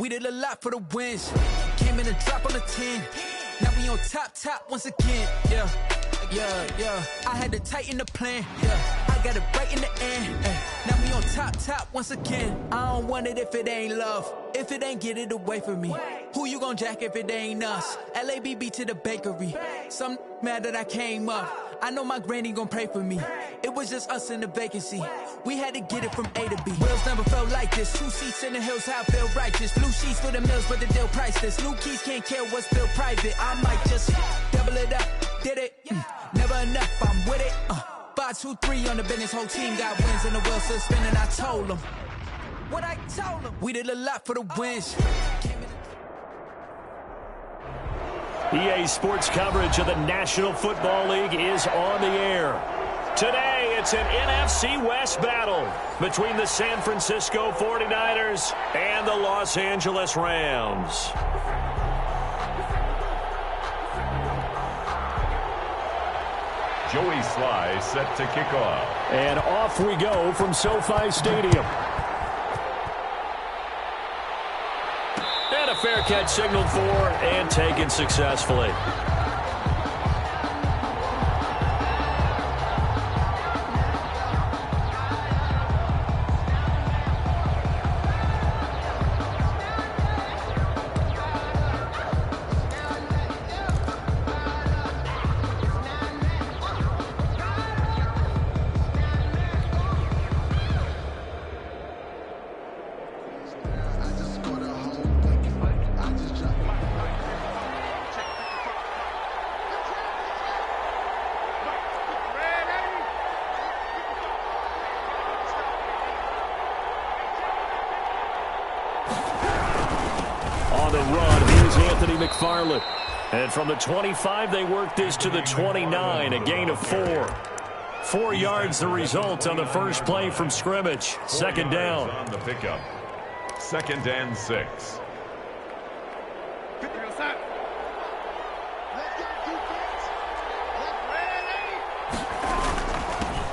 We did a lot for the wins. Came in a drop on the 10. Now we on top once again. Yeah. I had to tighten the plan. Yeah. I got it right in the end. Now we on top once again. I don't want it if it ain't love. If it ain't, get it away from me. Who you gon' jack if it ain't us? LABB to the bakery. Some mad that I came up. I know my granny gon' pray for me. It was just us in the vacancy. We had to get it from A to B. Wheels never felt like this. 2 seats in the hills, how I feel righteous. Blue sheets for the mills, but the deal priceless. New keys can't care what's still private. I might just double it up. Did it? Never enough, I'm with it. 5, 2, 3 on the business. Whole team got wins and the wheels still spinning. I told them what I told them. We did a lot for the wins. EA Sports coverage of the National Football League is on the air. Today, it's an NFC West battle between the San Francisco 49ers and the Los Angeles Rams. Joey Sly set to kick off. And off we go from SoFi Stadium. And a fair catch signaled for and taken successfully. McFarland. And from the 25, they work this to the 29, a gain of 4. 4 yards the result on the first play from scrimmage. Second down. On the pickup. 2nd and 6.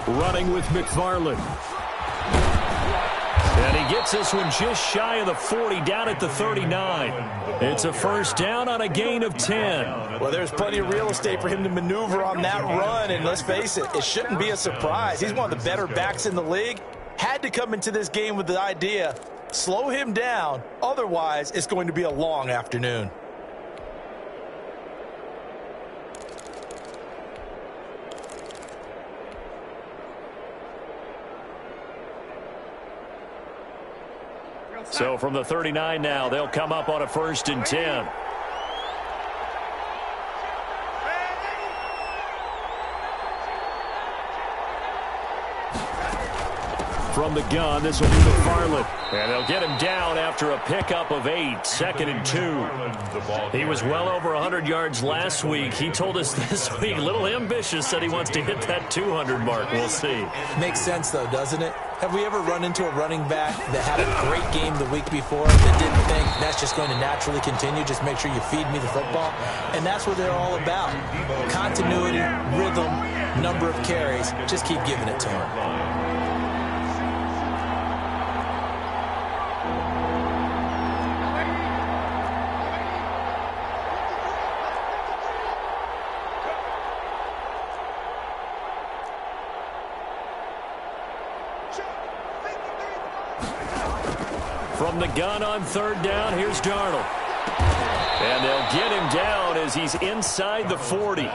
Running with McFarland. And he gets this one just shy of the 40, down at the 39. It's a first down on a gain of 10. Well, there's plenty of real estate for him to maneuver on that run, and let's face it, it shouldn't be a surprise. He's one of the better backs in the league. Had to come into this game with the idea, slow him down, otherwise it's going to be a long afternoon. So from the 39 now, they'll come up on a 1st and 10. From the gun, this will be McFarland. And they'll get him down after a pickup of 8, 2nd and 2. He was well over 100 yards last week. He told us this week, a little ambitious, said he wants to hit that 200 mark. We'll see. Makes sense, though, doesn't it? Have we ever run into a running back that had a great game the week before that didn't think that's just going to naturally continue? Just make sure you feed me the football. And that's what they're all about. Continuity, rhythm, number of carries. Just keep giving it to him. From the gun on 3rd down, here's Darnold. And they'll get him down as he's inside the 40.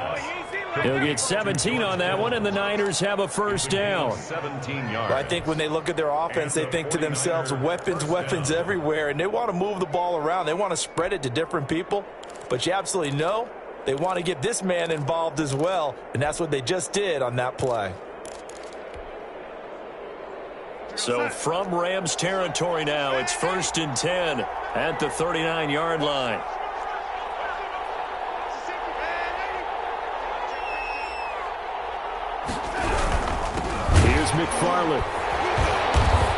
He'll get 17 on that one, and the Niners have a first down. 17 yards. I think when they look at their offense, they think to themselves, weapons everywhere, and they want to move the ball around. They want to spread it to different people. But you absolutely know they want to get this man involved as well, and that's what they just did on that play. So from Rams territory now, it's 1st and 10 at the 39-yard line. Here's McFarland.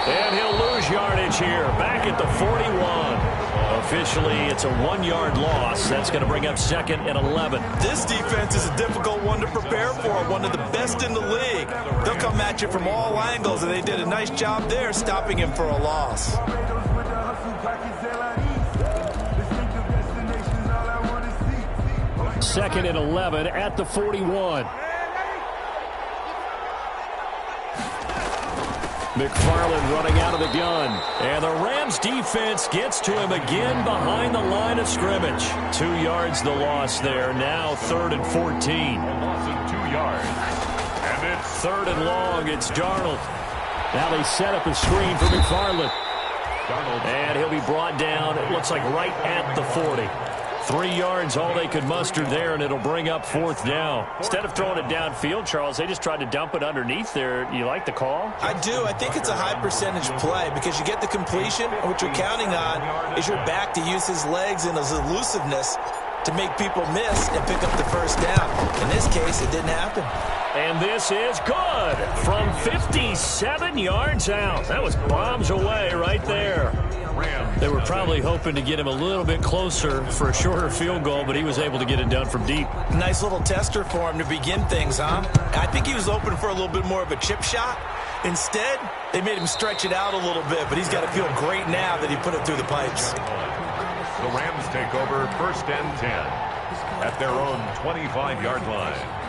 And he'll lose yardage here, back at the 41. Officially, it's a 1-yard loss. That's going to bring up 2nd and 11. This defense is a difficult one to prepare for, one of the best in the league. They'll come at you from all angles, and they did a nice job there stopping him for a loss. 2nd and 11 at the 41. McFarland running out of the gun. And the Rams defense gets to him again behind the line of scrimmage. 2 yards the loss there. Now 3rd and 14. A loss of 2 yards. And it's 3rd and long. It's Darnold. Now they set up a screen for McFarland. Darnold. And he'll be brought down, it looks like right at the 40. 3 yards, all they could muster there, and it'll bring up 4th down. Instead of throwing it downfield, Charles, they just tried to dump it underneath there. You like the call? I do. I think it's a high percentage play because you get the completion, and what you're counting on is your back to use his legs and his elusiveness to make people miss and pick up the first down. In this case, it didn't happen. And this is good from 57 yards out. That was bombs away right there. They were probably hoping to get him a little bit closer for a shorter field goal, but he was able to get it done from deep. Nice little tester for him to begin things, huh? I think he was open for a little bit more of a chip shot. Instead, they made him stretch it out a little bit, but he's got to feel great now that he put it through the pipes. The Rams take over 1st and 10 at their own 25-yard line.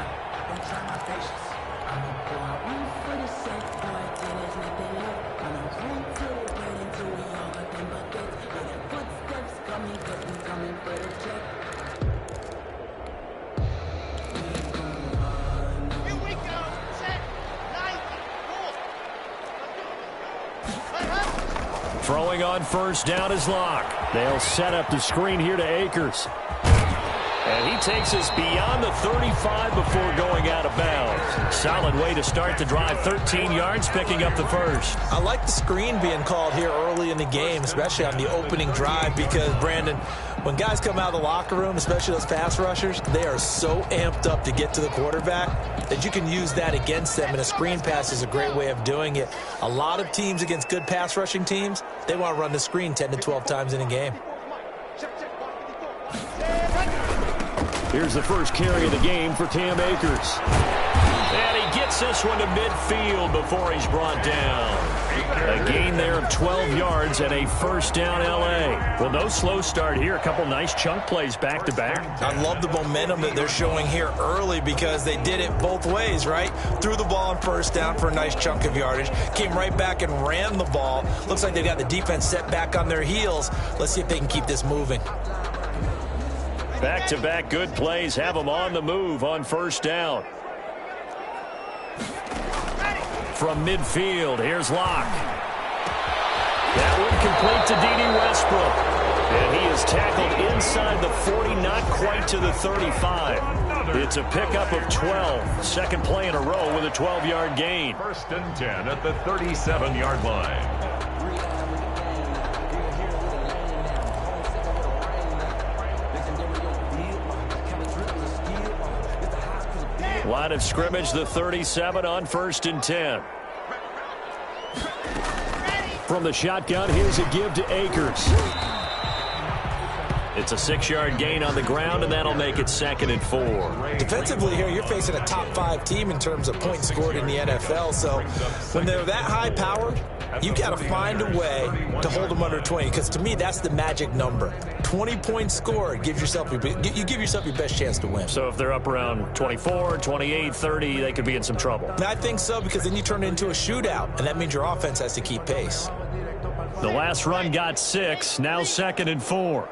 Throwing on 1st down is Locke. They'll set up the screen here to Akers. And he takes us beyond the 35 before going out of bounds. Solid way to start the drive. 13 yards, picking up the 1st. I like the screen being called here early in the game, especially on the opening drive, because, Brandon, when guys come out of the locker room, especially those pass rushers, they are so amped up to get to the quarterback that you can use that against them, and a screen pass is a great way of doing it. A lot of teams against good pass rushing teams, they want to run the screen 10 to 12 times in a game. Here's the first carry of the game for Cam Akers. And he gets this one to midfield before he's brought down. A gain there of 12 yards and a 1st down L.A. Well, no slow start here. A couple nice chunk plays back-to-back. I love the momentum that they're showing here early because they did it both ways, right? Threw the ball on 1st down for a nice chunk of yardage. Came right back and ran the ball. Looks like they got the defense set back on their heels. Let's see if they can keep this moving. Back-to-back good plays have them on the move on 1st down. From midfield, here's Locke. That one complete to D.D. Westbrook. And he is tackled inside the 40, not quite to the 35. It's a pickup of 12. 2nd play in a row with a 12-yard gain. 1st and 10 at the 37-yard line. Line of scrimmage, the 37 on 1st and 10. From the shotgun, here's a give to Akers. It's a 6-yard gain on the ground, and that'll make it 2nd and 4. Defensively here, you're facing a top-5 team in terms of points scored in the NFL. So when they're that high-powered, you got to find a way to hold them under 20. Because to me, that's the magic number. 20 points scored gives yourself you give yourself your best chance to win. So if they're up around 24, 28, 30, they could be in some trouble. I think so, because then you turn it into a shootout, and that means your offense has to keep pace. The last run got 6. Now 2nd and 4.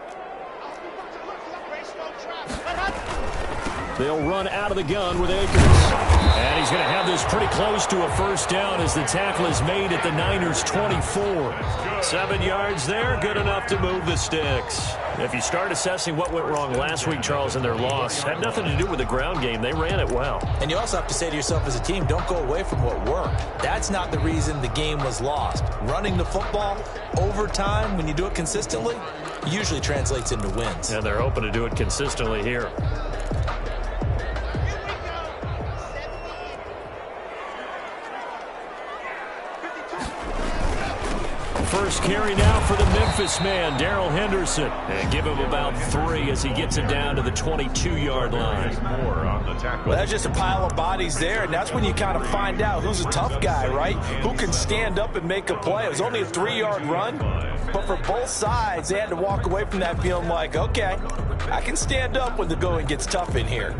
They'll run out of the gun with Akers. And he's going to have this pretty close to a 1st down as the tackle is made at the Niners' 24. 7 yards there, good enough to move the sticks. If you start assessing what went wrong last week, Charles, in their loss, had nothing to do with the ground game. They ran it well. And you also have to say to yourself as a team, don't go away from what worked. That's not the reason the game was lost. Running the football over time, when you do it consistently, usually translates into wins. And they're hoping to do it consistently here. first carry now for the Memphis man, Darrell Henderson. And give him about 3 as he gets it down to the 22-yard line. Well, that's just a pile of bodies there, and that's when you kind of find out who's a tough guy, right? Who can stand up and make a play. It was only a 3-yard run, but for both sides, they had to walk away from that feeling like, okay, I can stand up when the going gets tough in here.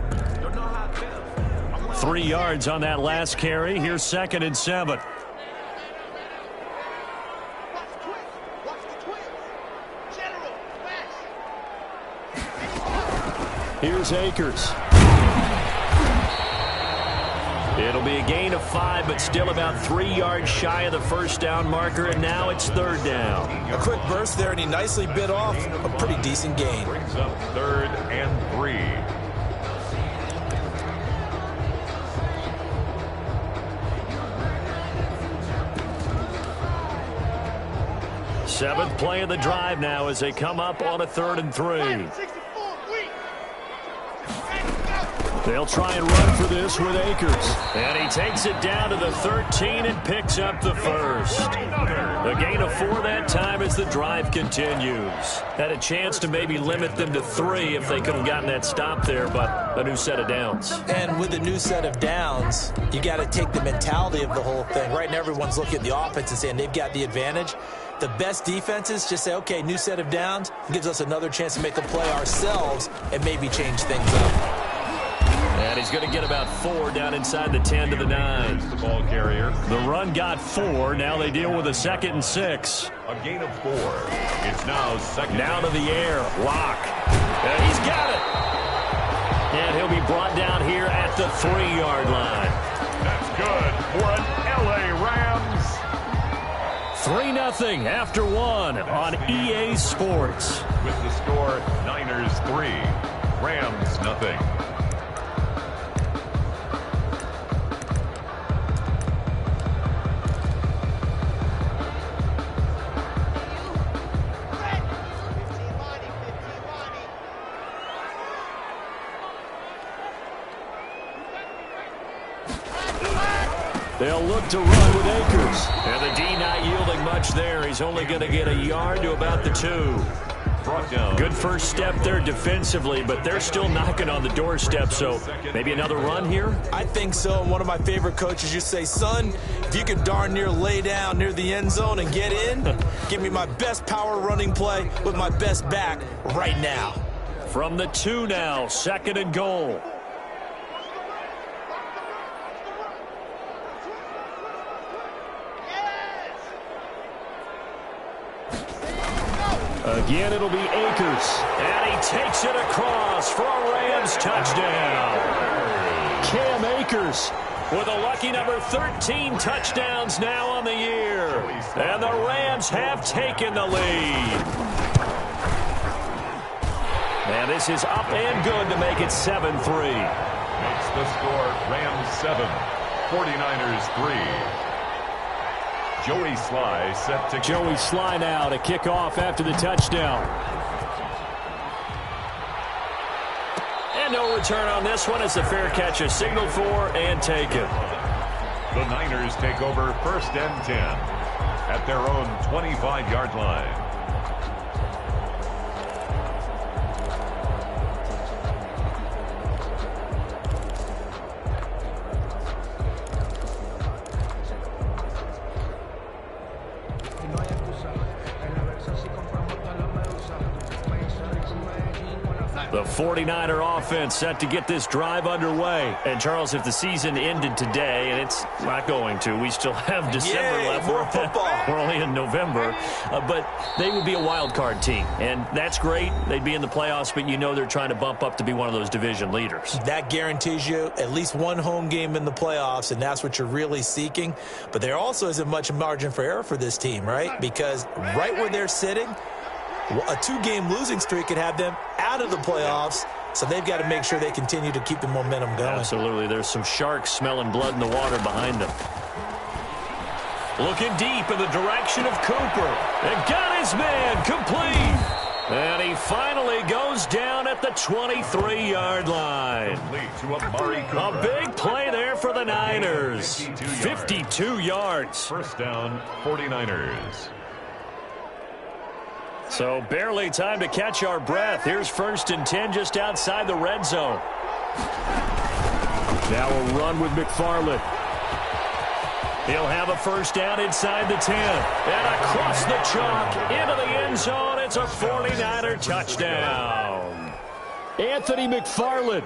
3 yards on that last carry. Here's 2nd and 7. Here's Akers. It'll be a gain of 5, but still about 3 yards shy of the first down marker, and now it's 3rd down. A quick burst there, and he nicely bit off a pretty decent gain. Brings up 3rd and 3. Seventh play of the drive now as they come up on a 3rd and 3. They'll try and run for this with Akers. And he takes it down to the 13 and picks up the first. A gain of 4 that time as the drive continues. Had a chance to maybe limit them to 3 if they could have gotten that stop there, but a new set of downs. And with a new set of downs, you got to take the mentality of the whole thing. Right now, everyone's looking at the offense and saying they've got the advantage. The best defenses just say, okay, new set of downs gives us another chance to make a play ourselves and maybe change things up. And he's going to get about 4 down inside the 10 to the 9. The ball carrier. The run got 4. Now they deal with a 2nd and 6. A gain of 4. It's now 2nd. Now to the air. Lock. And he's got it. And he'll be brought down here at the 3-yard line. That's good for an LA Rams. 3-0 after 1 on EA Sports. With the score, Niners 3, Rams 0. They'll look to run with Akers. And the D not yielding much there. He's only going to get a yard to about the 2. Brought down. Good first step there defensively, but they're still knocking on the doorstep, so maybe another run here? I think so. And one of my favorite coaches used to say, son, if you could darn near lay down near the end zone and get in, give me my best power running play with my best back right now. From the 2 now, 2nd and goal. Again, it'll be Akers. And he takes it across for a Rams touchdown. Cam Akers with a lucky number 13 touchdowns now on the year. And the Rams have taken the lead. And this is up and good to make it 7-3. Makes the score Rams 7, 49ers 3. Joey Sly set to Joey Sly now to kick off after the touchdown. And no return on this one. It's a fair catch, a signal for and taken. The Niners take over 1st and 10 at their own 25-yard line. The 49er offense set to get this drive underway. And, Charles, if the season ended today, and it's not going to, we still have December left. More football. We're only in November. But they would be a wild card team. And that's great. They'd be in the playoffs, but you know they're trying to bump up to be one of those division leaders. That guarantees you at least one home game in the playoffs, and that's what you're really seeking. But there also isn't much margin for error for this team, right? Because right where they're sitting, a 2-game losing streak could have them out of the playoffs, so they've got to make sure they continue to keep the momentum going. Absolutely. There's some sharks smelling blood in the water behind them. Looking deep in the direction of Cooper. And got his man complete. And he finally goes down at the 23-yard line. A big play there for the Niners. 52 yards. First down, 49ers. So barely time to catch our breath. Here's 1st and 10 just outside the red zone. Now a run with McFarland. He'll have a 1st down inside the 10. And across the chalk into the end zone. It's a 49er touchdown. Anthony McFarland,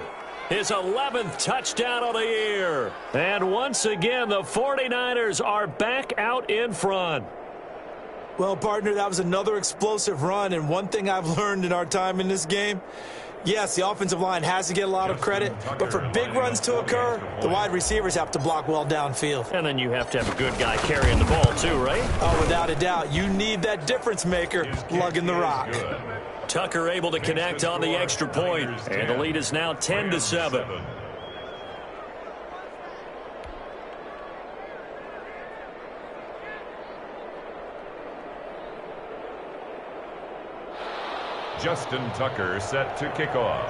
his 11th touchdown of the year. And once again, the 49ers are back out in front. Well, partner, that was another explosive run, and one thing I've learned in our time in this game, yes, the offensive line has to get a lot of credit, but for big runs to occur, the wide receivers have to block well downfield. And then you have to have a good guy carrying the ball too, right? Oh, without a doubt. You need that difference maker lugging the rock. Tucker able to connect on the extra point, and the lead is now 10-7. Justin Tucker set to kick off.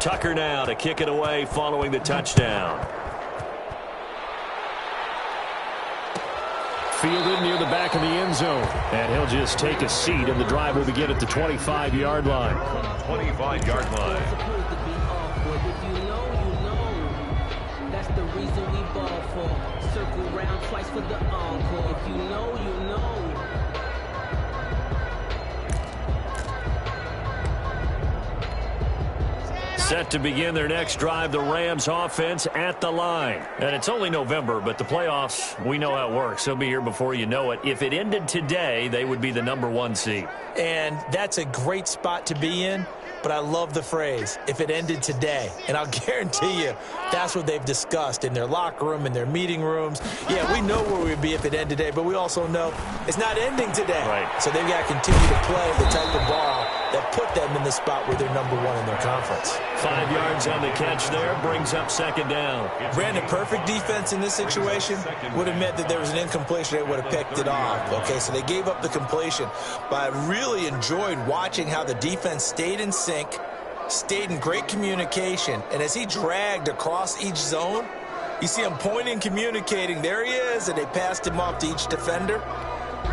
Tucker now to kick it away following the touchdown. Fielded near the back of the end zone. And he'll just take a seat, and the drive will begin at the 25-yard line. 25-yard line. The reason we ball for circle round twice for the encore. If you know, you know. Set to begin their next drive, the Rams offense at the line. And it's only November, but the playoffs, we know how it works. They'll be here before you know it. If it ended today, they would be the #1 seed. And that's a great spot to be in. But I love the phrase, if it ended today. And I'll guarantee you, that's what they've discussed in their locker room, in their meeting rooms. Yeah, we know where we'd be if it ended today, but we also know it's not ending today. Right. So they've got to continue to play the type of ball that put them in the spot where they're #1 in their conference. 5 yards on the catch there, brings up 2nd down. Brandon, perfect defense in this situation would have meant that there was an incompletion. They would have picked it off. Okay, so they gave up the completion. But I really enjoyed watching how the defense stayed in sync, stayed in great communication. And as he dragged across each zone, you see him pointing, communicating. There he is, and they passed him off to each defender.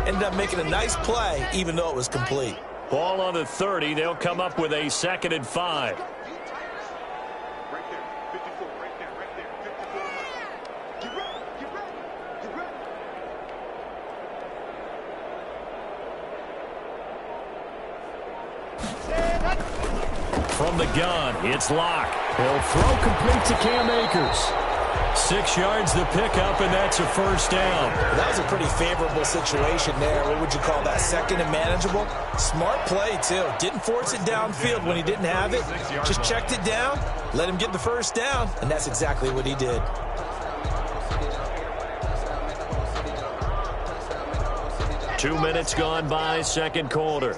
Ended up making a nice play, even though it was complete. Ball on the 30. They'll come up with a 2nd and 5. From the gun, it's Locke. He'll throw complete to Cam Akers. 6 yards the pickup, and that's a 1st down. That was a pretty favorable situation there. What would you call that? 2nd and manageable? Smart play, too. Didn't force it downfield when he didn't have it. Just checked it down, let him get the 1st down, and that's exactly what he did. Two minutes gone by, 2nd quarter.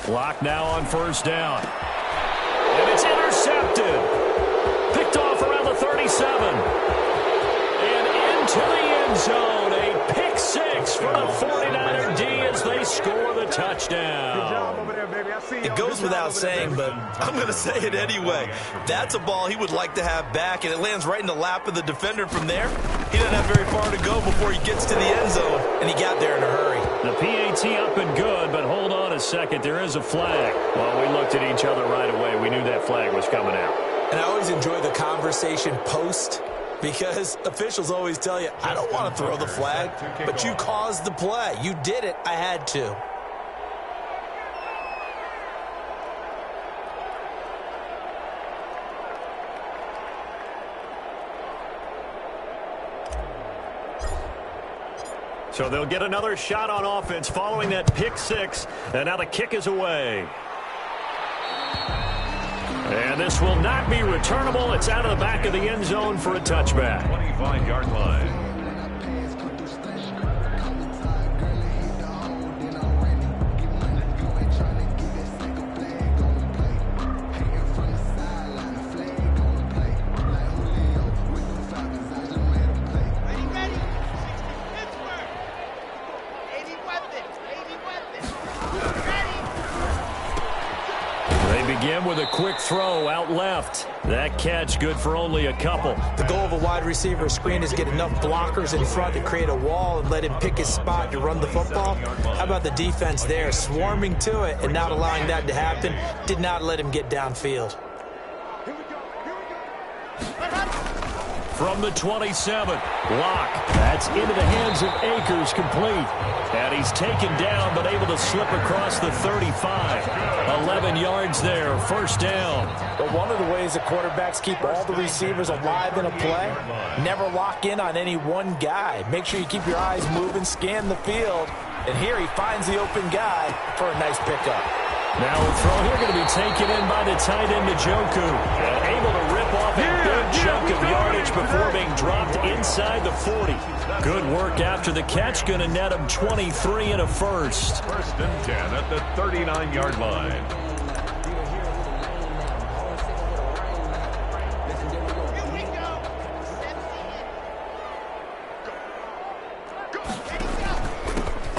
Locke now on 1st down. And it's intercepted. Picked off around the 37. And into the end zone. A pick 6 for the 49er D as they score the touchdown. It goes without saying, but I'm going to say it anyway. That's a ball he would like to have back, and it lands right in the lap of the defender from there. He doesn't have very far to go before he gets to the end zone, and he got there in a hurry. The PAT up and good, but hold on a second. There is a flag. Well, we looked at each other right away. We knew that flag was coming out. And I always enjoy the conversation post, because officials always tell you, I don't want to throw the flag, but you caused the play. You did it. I had to. So they'll get another shot on offense following that pick 6. And now the kick is away. And this will not be returnable. It's out of the back of the end zone for a touchback. 25-yard line. again with a quick throw out left. That catch good for only a couple. The goal of a wide receiver screen is get enough blockers in front to create a wall and let him pick his spot to run the football. How about the defense there, swarming to it and not allowing that to happen? Did not let him get downfield. From the 27, Locke. That's into the hands of Akers, complete. And he's taken down, but able to slip across the 35. 11 yards there, first down. But one of the ways the quarterbacks keep all the receivers alive in a play, never lock in on any one guy. Make sure you keep your eyes moving, scan the field. And here he finds the open guy for a nice pickup. Now a throw here going to be taken in by the tight end, Njoku. And able to rip off a big chunk of yardage before being dropped inside the 40. Good work after the catch. Going to net him 23 and a first. First and 10 at the 39-yard line.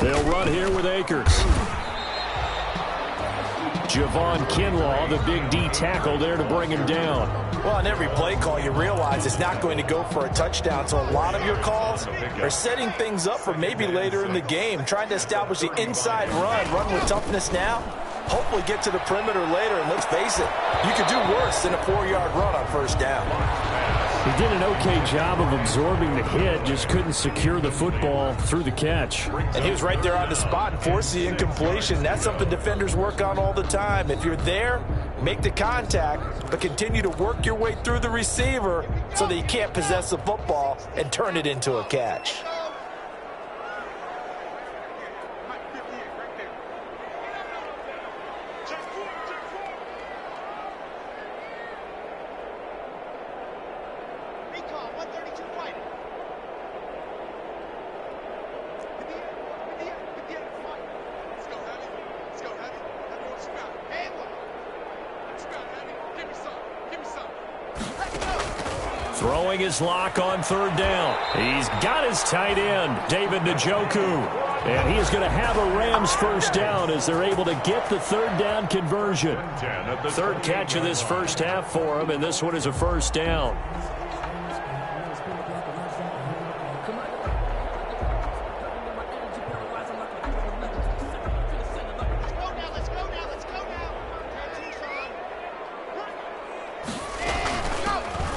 They'll run here with Akers. Javon Kinlaw, the big D tackle there to bring him down. Well, on every play call, you realize it's not going to go for a touchdown. So a lot of your calls are setting things up for maybe later in the game, trying to establish the inside run with toughness now. Hopefully get to the perimeter later, and let's face it, you could do worse than a 4-yard run on first down. He did an okay job of absorbing the hit, just couldn't secure the football through the catch. And he was right there on the spot and forced the incompletion. That's something defenders work on all the time. If you're there, make the contact, but continue to work your way through the receiver so that you can't possess the football and turn it into a catch. Throwing his lock on third down. He's got his tight end, David Njoku. And he is going to have a Rams first down as they're able to get the third down conversion. Third catch of this first half for him, and this one is a first down.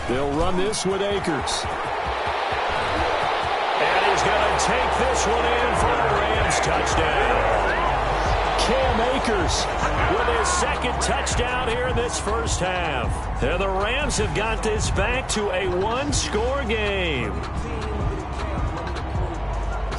They'll run this with Akers. And he's going to take this one in for the Rams touchdown. Cam Akers with his second touchdown here in this first half. And the Rams have got this back to a one-score game.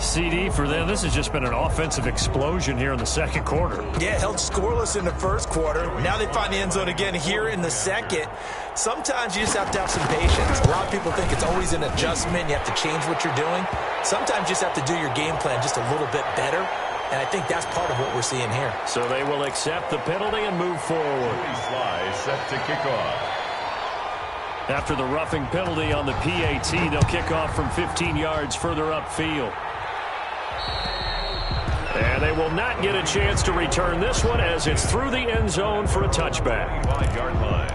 CD for them, this has just been an offensive explosion here in the second quarter. Yeah, held scoreless in the first quarter. Now they find the end zone again here in the second. Sometimes you just have to have some patience. A lot of people think it's always an adjustment. You have to change what you're doing. Sometimes you just have to do your game plan just a little bit better. And I think that's part of what we're seeing here. So they will accept the penalty and move forward. Sly set to kick off. After the roughing penalty on the PAT, they'll kick off from 15 yards further upfield. And they will not get a chance to return this one as it's through the end zone for a touchback. 5-yard line.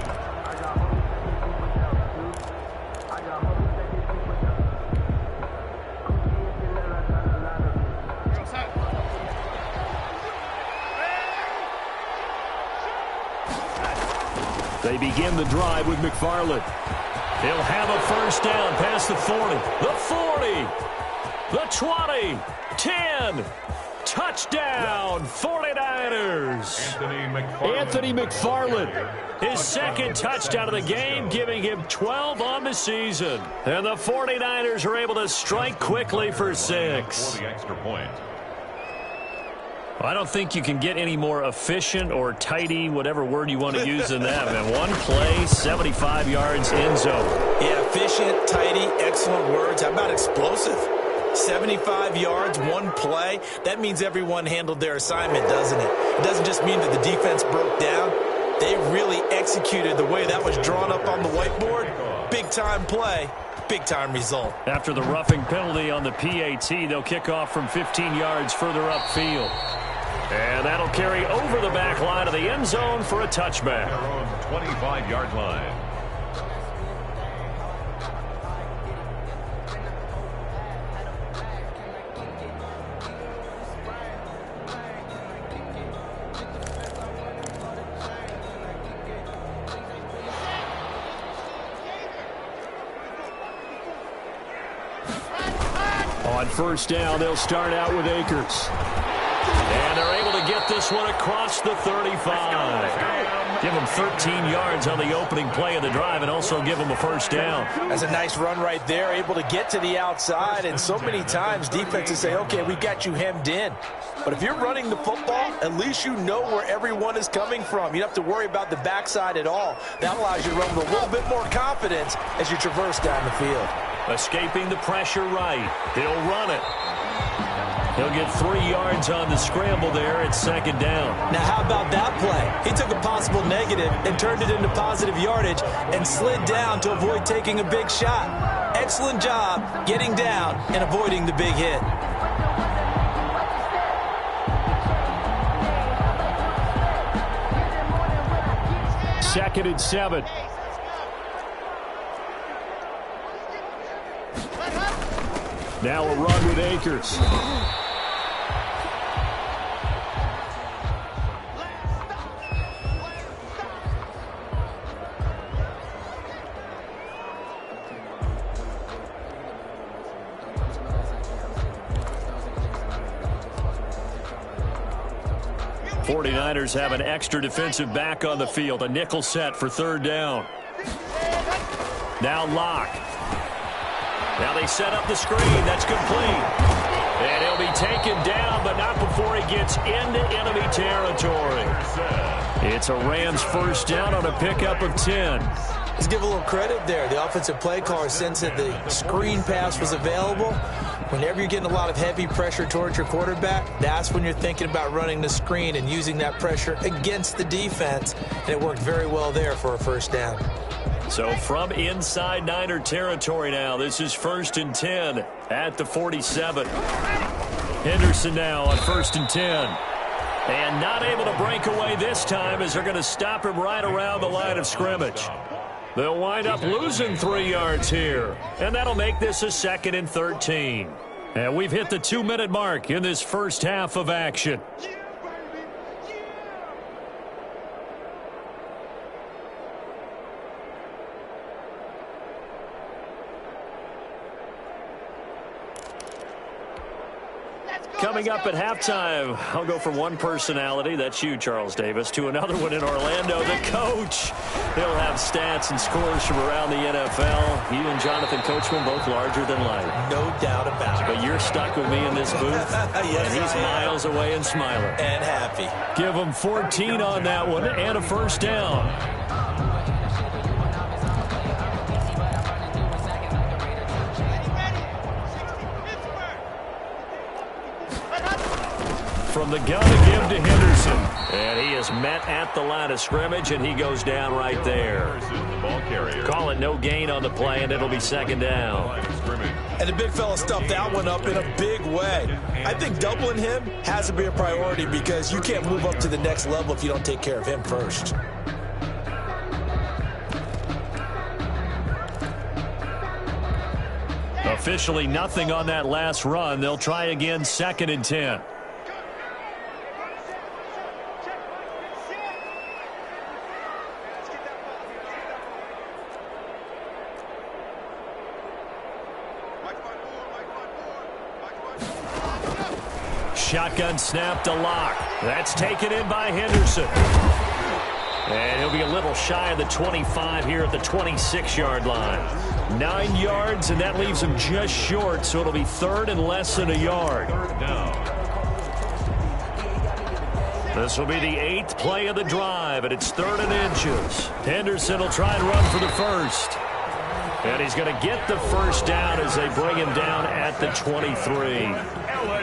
They begin the drive with McFarland. He'll have a first down past the 40, the 40, the 20, 10. Touchdown, 49ers. Anthony McFarland. His second touchdown of the game, giving him 12 on the season. And the 49ers are able to strike quickly for 6. For the extra point. I don't think you can get any more efficient or tidy, whatever word you want to use in that, man. One play, 75 yards, end zone. Yeah, efficient, tidy, excellent words. How about explosive? 75 yards, one play. That means everyone handled their assignment, doesn't it? It doesn't just mean that the defense broke down. They really executed the way that was drawn up on the whiteboard. Big-time play, big-time result. After the roughing penalty on the PAT, they'll kick off from 15 yards further upfield. And that'll carry over the back line of the end zone for a touchback. Their own 25-yard line. On first down, they'll start out with Akers. And they're able to get this one across the 35. Give them 13 yards on the opening play of the drive and also give them a first down. That's a nice run right there, able to get to the outside. And so many times defenses say, okay, we got you hemmed in. But if you're running the football, at least you know where everyone is coming from. You don't have to worry about the backside at all. That allows you to run with a little bit more confidence as you traverse down the field. Escaping the pressure right. He'll run it. He'll get 3 yards on the scramble there at second down. Now, how about that play? He took a possible negative and turned it into positive yardage and slid down to avoid taking a big shot. Excellent job getting down and avoiding the big hit. Second and 7. Now a run with Akers. 49ers have an extra defensive back on the field. A nickel set for third down. Now Locke. Now they set up the screen. That's complete. And he'll be taken down, but not before he gets into enemy territory. It's a Rams first down on a pickup of 10. Let's give a little credit there. The offensive play caller sensed that the screen pass was available. Whenever you're getting a lot of heavy pressure towards your quarterback, that's when you're thinking about running the screen and using that pressure against the defense. And it worked very well there for a first down. So from inside Niner territory now, this is first and 10 at the 47. Henderson now on first and 10. And not able to break away this time as they're going to stop him right around the line of scrimmage. They'll wind up losing 3 yards here. And that'll make this a second and 13. And we've hit the 2-minute mark in this first half of action. Coming up at halftime, I'll go from one personality, that's you, Charles Davis, to another one in Orlando, the coach. He'll have stats and scores from around the NFL. You and Jonathan Coachman, both larger than life. No doubt about it. But you're stuck with me in this booth, yes, and he's miles away and smiling. And happy. Give him 14 on that one and a first down. From the gun to give to Henderson. And he is met at the line of scrimmage, and he goes down right there. Call it no gain on the play, and it'll be second down. And the big fella stuffed that one up in a big way. I think doubling him has to be a priority because you can't move up to the next level if you don't take care of him first. Officially nothing on that last run. They'll try again, second and 10. Shotgun snap to Locke. That's taken in by Henderson. And he'll be a little shy of the 25 here at the 26-yard line. 9 yards, and that leaves him just short, so it'll be third and less than a yard. This will be the 8th play of the drive, and it's third and inches. Henderson will try and run for the first. And he's going to get the first down as they bring him down at the 23.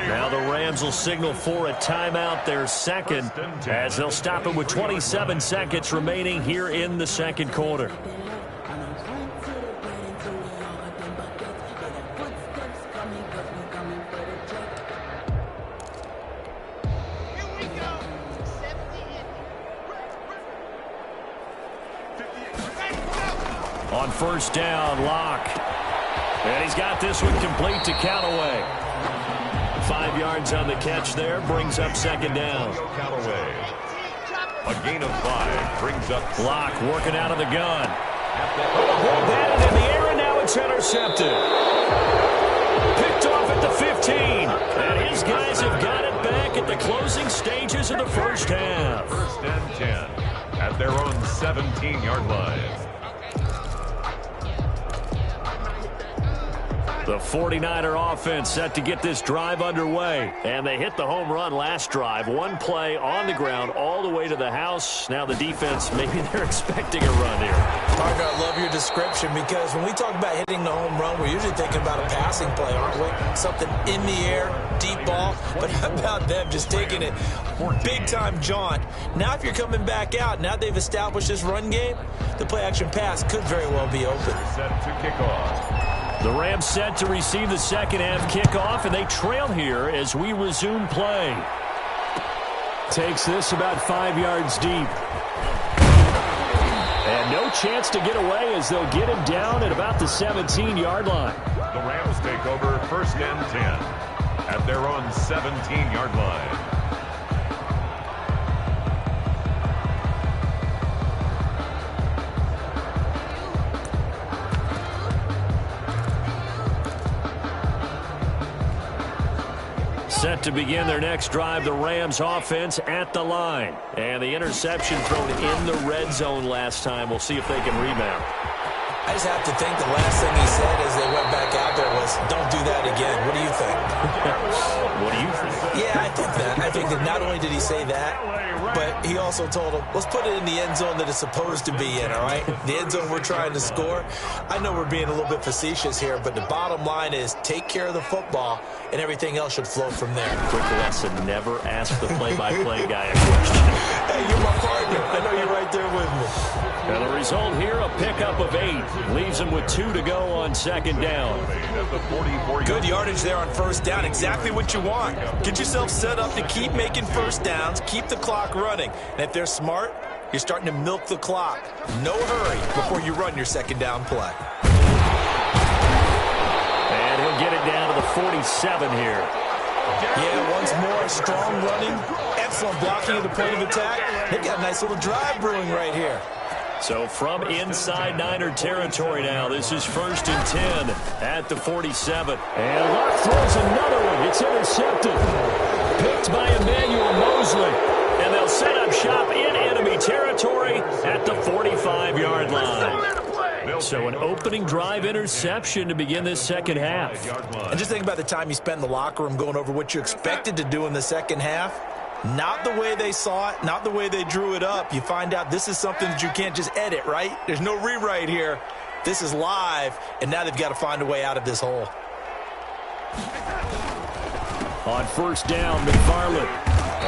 Now the Rams will signal for a timeout, their second, as they'll stop him with 27 seconds remaining here in the second quarter. On first down, Locke. And he's got this one complete to Callaway. 5 yards on the catch there, brings up second down. Callaway. A gain of 5 brings up Locke working out of the gun. Batted in the air, and now it's intercepted. Picked off at the 15. And his guys have got it back at the closing stages of the first half. First and 10 at their own 17-yard line. The 49er offense set to get this drive underway. And they hit the home run last drive. One play on the ground all the way to the house. Now the defense, maybe they're expecting a run here. Parker, I love your description because when we talk about hitting the home run, we're usually thinking about a passing play, aren't we? Something in the air, deep ball. But how about them just taking it big-time jaunt? Now if you're coming back out, now they've established this run game, the play-action pass could very well be open. Set to kick off. The Rams set to receive the second half kickoff, and they trail here as we resume play. Takes this about 5 yards deep. And no chance to get away as they'll get him down at about the 17-yard line. The Rams take over first and 10 at their own 17-yard line. Set to begin their next drive, the Rams offense at the line. And the interception thrown in the red zone last time. We'll see if they can rebound. I just have to think the last thing he said as they went back out there was, don't do that again. What do you think? What do you think? Yeah, I think that. I think that not only did he say that, but he also told him, let's put it in the end zone that it's supposed to be in, all right? The end zone we're trying to score. I know we're being a little bit facetious here, but the bottom line is take care of the football, and everything else should flow from there. Quick lesson, never ask the play-by-play guy a question. Hey, you're my partner. I know you're right there with me. And the result here, a pickup of 8. Leaves him with 2 to go on second down. Good yardage there on first down. Exactly what you want. Get yourself set up to keep making first downs, keep the clock running. And if they're smart, you're starting to milk the clock. No hurry before you run your second down play. And he'll get it down to the 47 here. Yeah, once more, strong running, excellent blocking of the point of attack. They've got a nice little drive brewing right here. So from inside Niner territory now, this is first and 10 at the 47. And Locke throws another one. It's intercepted. Picked by Emmanuel Mosley. And they'll set up shop in enemy territory at the 45-yard line. So an opening drive interception to begin this second half. And just think about the time you spent in the locker room going over what you expected to do in the second half. Not the way they saw it, not the way they drew it up. You find out this is something that you can't just edit, right? There's no rewrite here. This is live, and now they've got to find a way out of this hole. On first down, McFarland.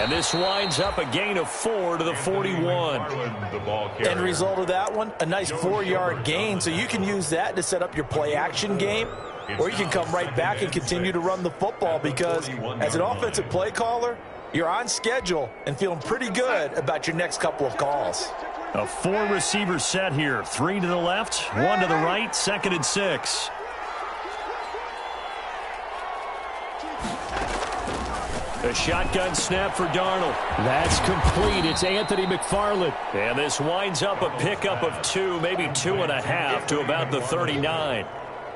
And this winds up a gain of 4 to the 41. End result of that one, a nice 4-yard gain, so you can use that to set up your play-action game, or you can come right back and continue to run the football because as an offensive play caller, you're on schedule and feeling pretty good about your next couple of calls. A 4-receiver set here. 3 to the left, 1 to the right, 2nd and 6. A shotgun snap for Darnold. That's complete. It's Anthony McFarland. And this winds up a pickup of 2, maybe 2.5 to about the 39.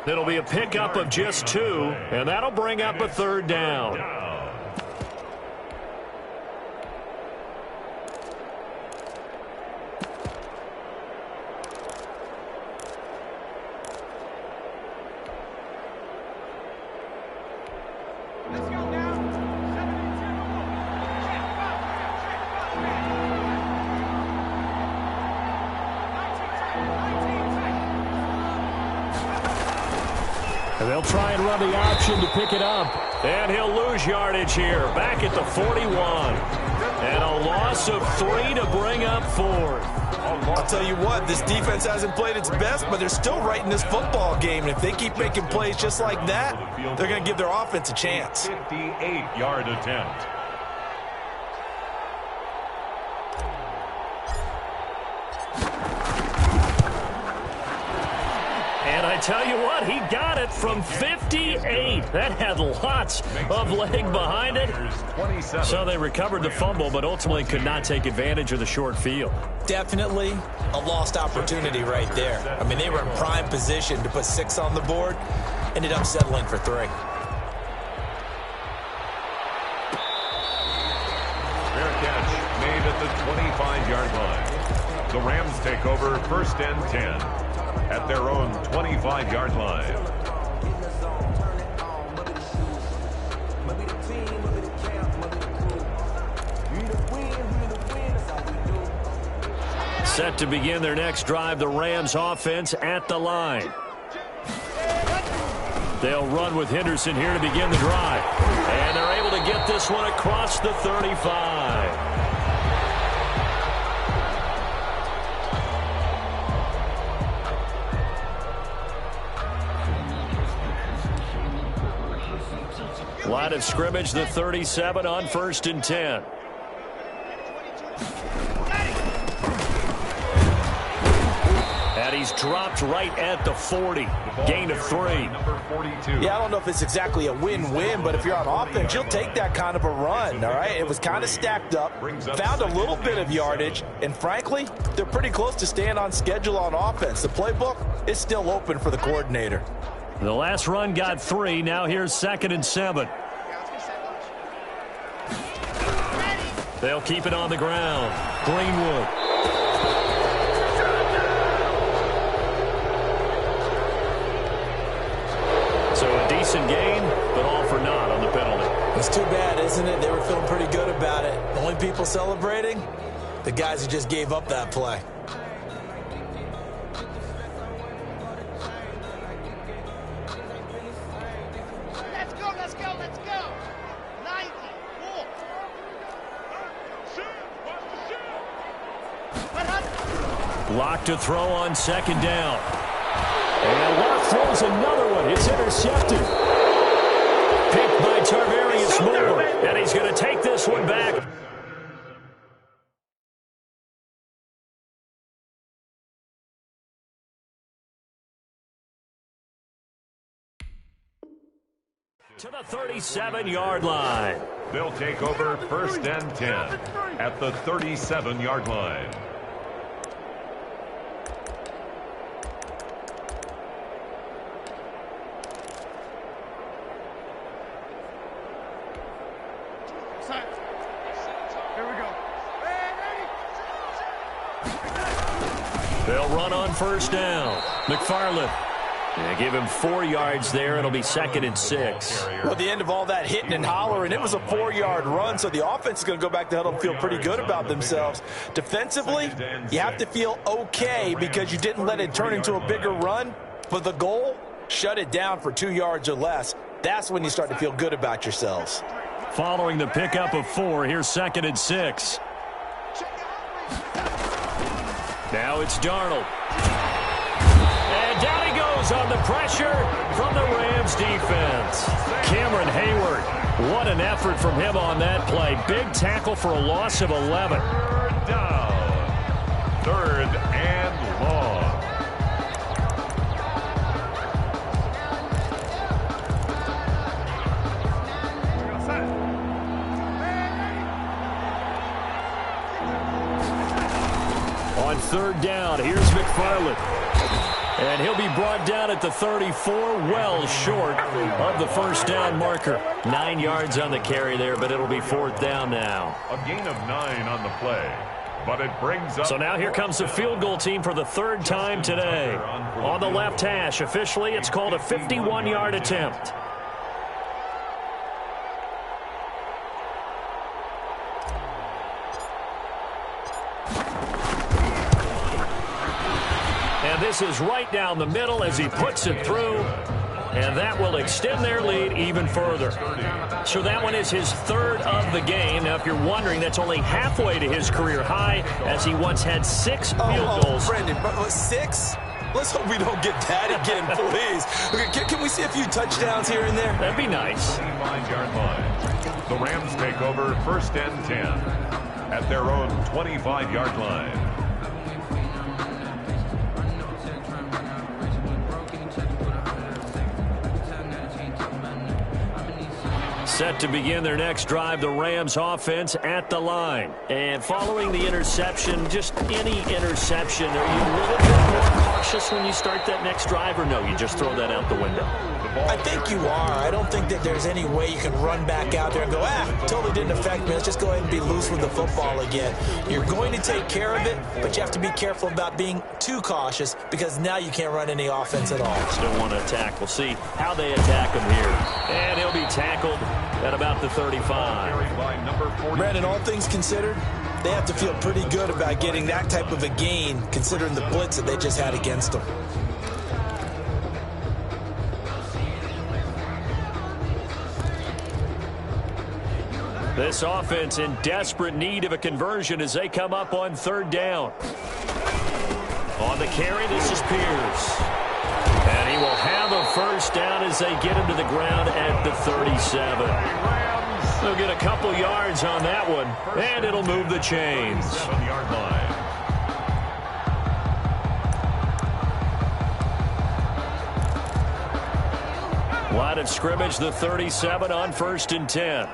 It'll be a pickup of just 2, and that'll bring up a third down. And they'll try and run the option to pick it up. And he'll lose yardage here, back at the 41. And a loss of 3 to bring up 4. I'll tell you what, this defense hasn't played its best, but they're still right in this football game. And if they keep making plays just like that, they're going to give their offense a chance. 58-yard attempt. And I tell you what, he got it from 58. That had lots of leg behind it. So they recovered the fumble, but ultimately could not take advantage of the short field. Definitely a lost opportunity right there. I mean, they were in prime position to put 6 on the board. Ended up settling for 3. Fair catch made at the 25-yard line. The Rams take over 1st and 10 at their own 25-yard line. Set to begin their next drive, the Rams offense at the line. They'll run with Henderson here to begin the drive. And they're able to get this one across the 35. Line of scrimmage, the 37 on 1st and 10. And he's dropped right at the 40. Gain of 3. Number 42. Yeah, I don't know if it's exactly a win-win, but if you're on offense, you'll take that kind of a run, all right? It was kind of stacked up, found a little bit of yardage, and frankly, they're pretty close to staying on schedule on offense. The playbook is still open for the coordinator. The last run got 3. Now here's 2nd and 7. They'll keep it on the ground. Greenwood. So a decent gain, but all for naught on the penalty. It's too bad, isn't it? They were feeling pretty good about it. The only people celebrating, the guys who just gave up that play. Lock to throw on 2nd down. And Lock throws another one. It's intercepted. Picked by Tarvarius Moore. And he's going to take this one back. To the 37-yard line. They'll take over 1st and 10 at the 37-yard line. They'll run on 1st down. McFarland. Yeah, give him 4 yards there. It'll be 2nd and 6. Well, at the end of all that hitting and hollering, it was a 4-yard run, so the offense is going to go back to huddle and feel pretty good about themselves. Defensively, you have to feel okay because you didn't let it turn into a bigger run, but the goal, shut it down for 2 yards or less. That's when you start to feel good about yourselves. Following the pickup of 4, here's 2nd and 6. Now it's Darnold. And down he goes on the pressure from the Rams defense. Cameron Hayward, what an effort from him on that play. Big tackle for a loss of 11. 3rd down. 3rd and long. On 3rd down, here's McFarland. And he'll be brought down at the 34, well short of the 1st down marker. 9 yards on the carry there, but it'll be 4th down now. A gain of 9 on the play, but it brings up... So now here comes the field goal team for the 3rd time today. On the left hash, officially it's called a 51-yard attempt. This is right down the middle as he puts it through, and that will extend their lead even further. So that one is his 3rd of the game. Now, if you're wondering, that's only halfway to his career high, as he once had 6 field goals. Brendan, but 6? Let's hope we don't get that again, please. Okay, can we see a few touchdowns here and there? That'd be nice. 25-yard line. The Rams take over 1st and 10 at their own 25-yard line. Set to begin their next drive, the Rams offense at the line. And following the interception, just any interception, are you a little bit more cautious when you start that next drive, or no, you just throw that out the window? I think you are. I don't think that there's any way you can run back out there and go, totally didn't affect me. Let's just go ahead and be loose with the football again. You're going to take care of it, but you have to be careful about being too cautious because now you can't run any offense at all. Still want to attack. We'll see how they attack him here. And he'll be tackled at about the 35. Brandon, all things considered, they have to feel pretty good about getting that type of a gain considering the blitz that they just had against them. This offense in desperate need of a conversion as they come up on third down. On the carry, this is Pierce. And he will have a first down as they get him to the ground at the 37. They'll get a couple yards on that one, and it'll move the chains. 7-yard line. Line of scrimmage, the 37 on 1st and 10.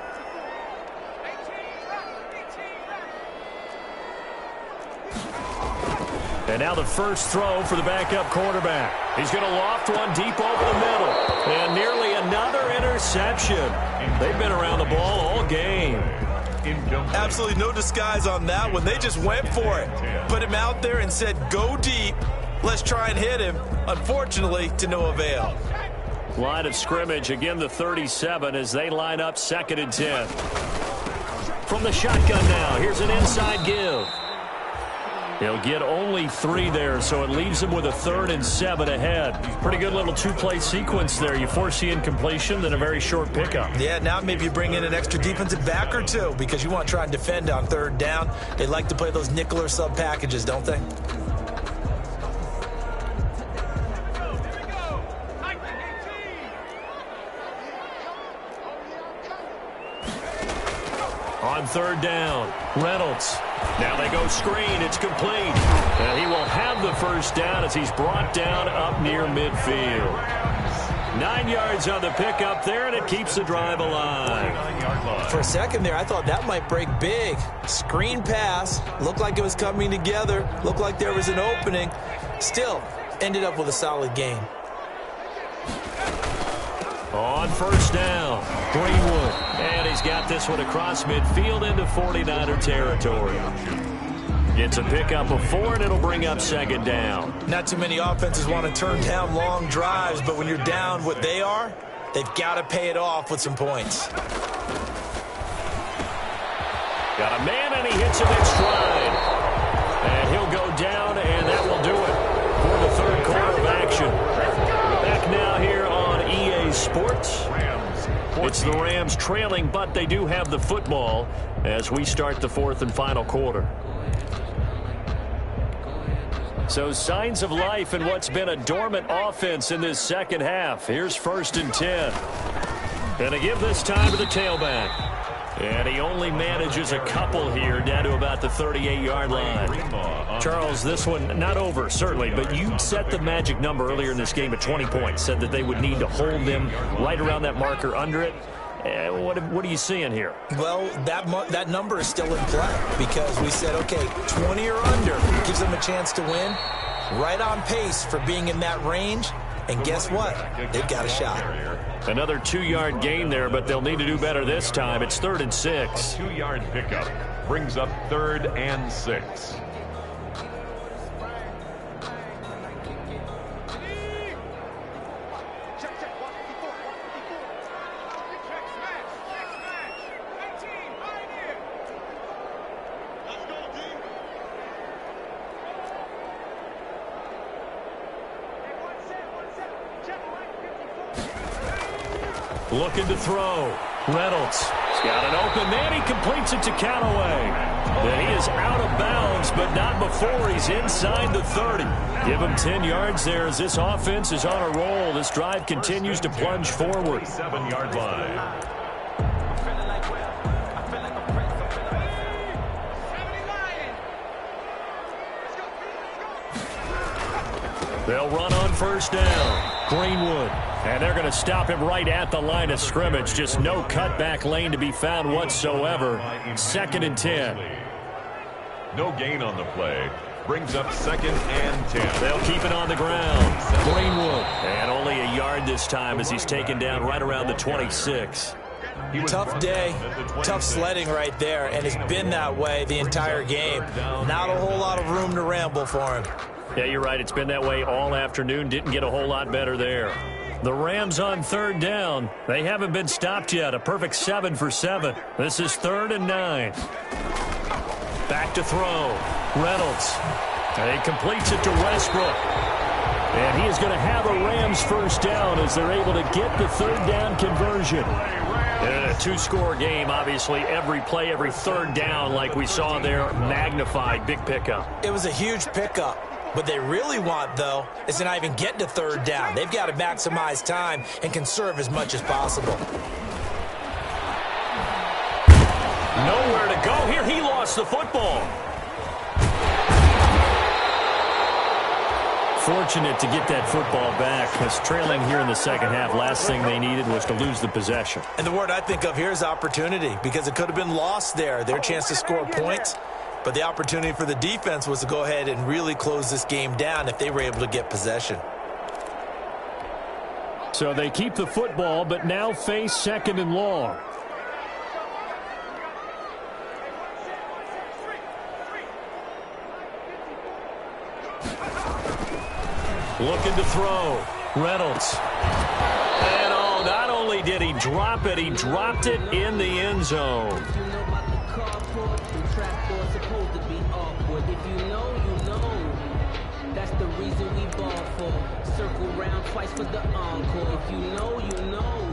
And now the first throw for the backup quarterback. He's going to loft one deep over the middle. And nearly another interception. They've been around the ball all game. Absolutely no disguise on that one. They just went for it. Put him out there and said, go deep. Let's try and hit him. Unfortunately, to no avail. Line of scrimmage, again the 37 as they line up 2nd and 10. From the shotgun now, here's an inside give. He'll get only 3 there, so it leaves him with a 3rd and 7 ahead. Pretty good little two-play sequence there. You force the incompletion, then a very short pickup. Yeah, now maybe you bring in an extra defensive back or two because you want to try and defend on 3rd down. They like to play those nickel or sub packages, don't they? On 3rd down, Reynolds. Now they go screen. It's complete. And he will have the first down as he's brought down up near midfield. 9 yards on the pickup there, and it keeps the drive alive. For a second there, I thought that might break big. Screen pass. Looked like it was coming together. Looked like there was an opening. Still, ended up with a solid game. On 1st down, Greenwood. And he's got this one across midfield into 49er territory. Gets a pickup of 4, and it'll bring up 2nd down. Not too many offenses want to turn down long drives, but when you're down what they are, they've got to pay it off with some points. Got a man, and he hits him in stride. And he'll go down, and that will do it for the 3rd quarter of action. Back now here on EA Sports. It's the Rams trailing, but they do have the football as we start the 4th and final quarter. So signs of life in what's been a dormant offense in this second half. Here's 1st and 10. And they give this time to the tailback. And he only manages a couple here down to about the 38-yard line. Charles, this one not over, certainly, but you set the magic number earlier in this game at 20 points, said that they would need to hold them right around that marker under it. What are you seeing here? Well, that number is still in play because we said, okay, 20 or under gives them a chance to win. Right on pace for being in that range. And guess what? They've got a shot. Another 2-yard gain there, but they'll need to do better this time. It's 3rd and 6. A 2-yard pickup brings up 3rd and 6. Looking to throw. Reynolds. He's got an open man. He completes it to Callaway. And he is out of bounds, but not before he's inside the 30. Give him 10 yards there as this offense is on a roll. This drive continues to plunge forward. 7-yard line. They'll run on 1st down. Greenwood. And they're going to stop him right at the line of scrimmage. Just no cutback lane to be found whatsoever. 2nd and 10. No gain on the play. Brings up 2nd and 10. They'll keep it on the ground. Greenwood. And only a yard this time as he's taken down right around the 26. Tough day, tough sledding right there, and it's been that way the entire game. Not a whole lot of room to ramble for him. Yeah, you're right. It's been that way all afternoon. Didn't get a whole lot better there. The Rams on 3rd down. They haven't been stopped yet. A perfect 7 for 7. This is 3rd and 9. Back to throw. Reynolds. And he completes it to Westbrook. And he is going to have a Rams 1st down as they're able to get the 3rd down conversion. In a 2-score game, obviously, every play, every 3rd down, like we saw there, magnified. Big pickup. It was a huge pickup. What they really want, though, is to not even get to 3rd down. They've got to maximize time and conserve as much as possible. Nowhere to go here. He lost the football. Fortunate to get that football back, because trailing here in the 2nd half, last thing they needed was to lose the possession. And the word I think of here is opportunity, because it could have been lost there. Their chance to score points. But the opportunity for the defense was to go ahead and really close this game down if they were able to get possession. So they keep the football, but now face 2nd and long. Looking to throw. Reynolds. And oh, not only did he drop it, he dropped it in the end zone. Circle round twice for the encore. If you know, you know.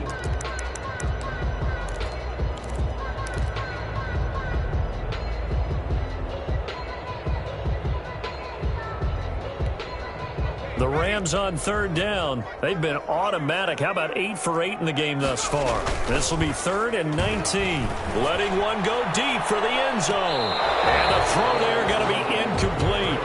The Rams on 3rd down. They've been automatic. How about 8 for 8 in the game thus far? This will be 3rd and 19. Letting one go deep for the end zone. And the throw there going to be incomplete.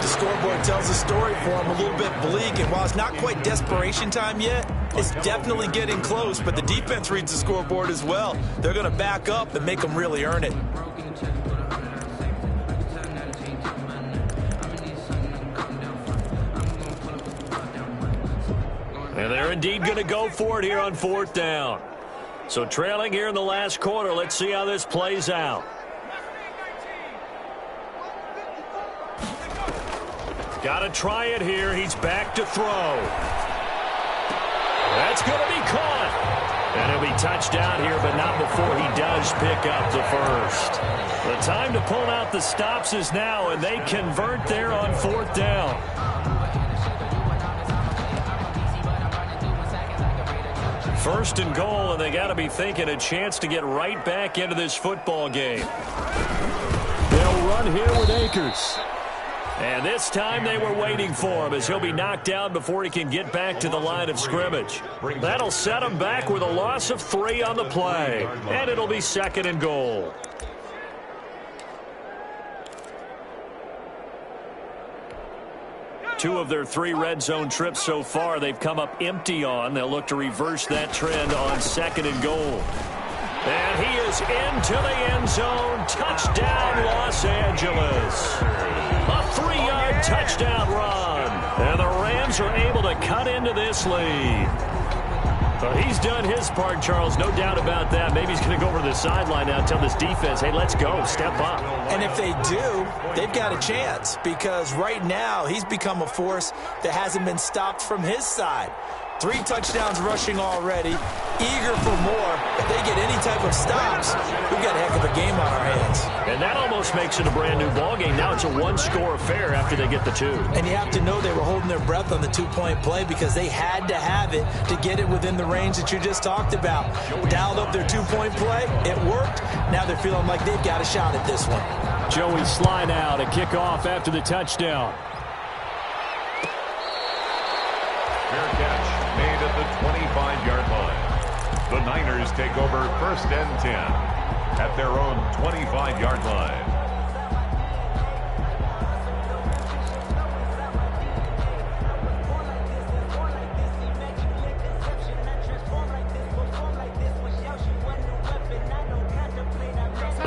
The scoreboard tells a story for him, a little bit bleak, and while it's not quite desperation time yet, it's definitely getting close, but the defense reads the scoreboard as well. They're going to back up and make them really earn it. And they're indeed going to go for it here on 4th down. So trailing here in the last quarter, let's see how this plays out. Got to try it here. He's back to throw. That's going to be caught. And he'll be touchdown here, but not before he does pick up the 1st. The time to pull out the stops is now, and they convert there on 4th down. First and goal, and they got to be thinking a chance to get right back into this football game. They'll run here with Akers. And this time they were waiting for him as he'll be knocked down before he can get back to the line of scrimmage. That'll set him back with a loss of 3 on the play. And it'll be 2nd and goal. Two of their 3 red zone trips so far they've come up empty on. They'll look to reverse that trend on 2nd and goal. And he is into the end zone. Touchdown, Los Angeles. A 3-yard touchdown run. And the Rams are able to cut into this lead. So he's done his part, Charles. No doubt about that. Maybe he's going to go over to the sideline now and tell this defense, hey, let's go. Step up. And if they do, they've got a chance. Because right now, he's become a force that hasn't been stopped from his side. 3 touchdowns rushing already, eager for more. If they get any type of stops, we've got a heck of a game on our hands. And that almost makes it a brand new ball game. Now it's a 1-score affair after they get the 2. And you have to know they were holding their breath on the 2-point play because they had to have it to get it within the range that you just talked about. Dialed up their 2-point play. It worked. Now they're feeling like they've got a shot at this one. Joey Slye now to kick off after the touchdown. Fair catch made at the 25-yard line. The Niners take over 1st and 10 at their own 25-yard line.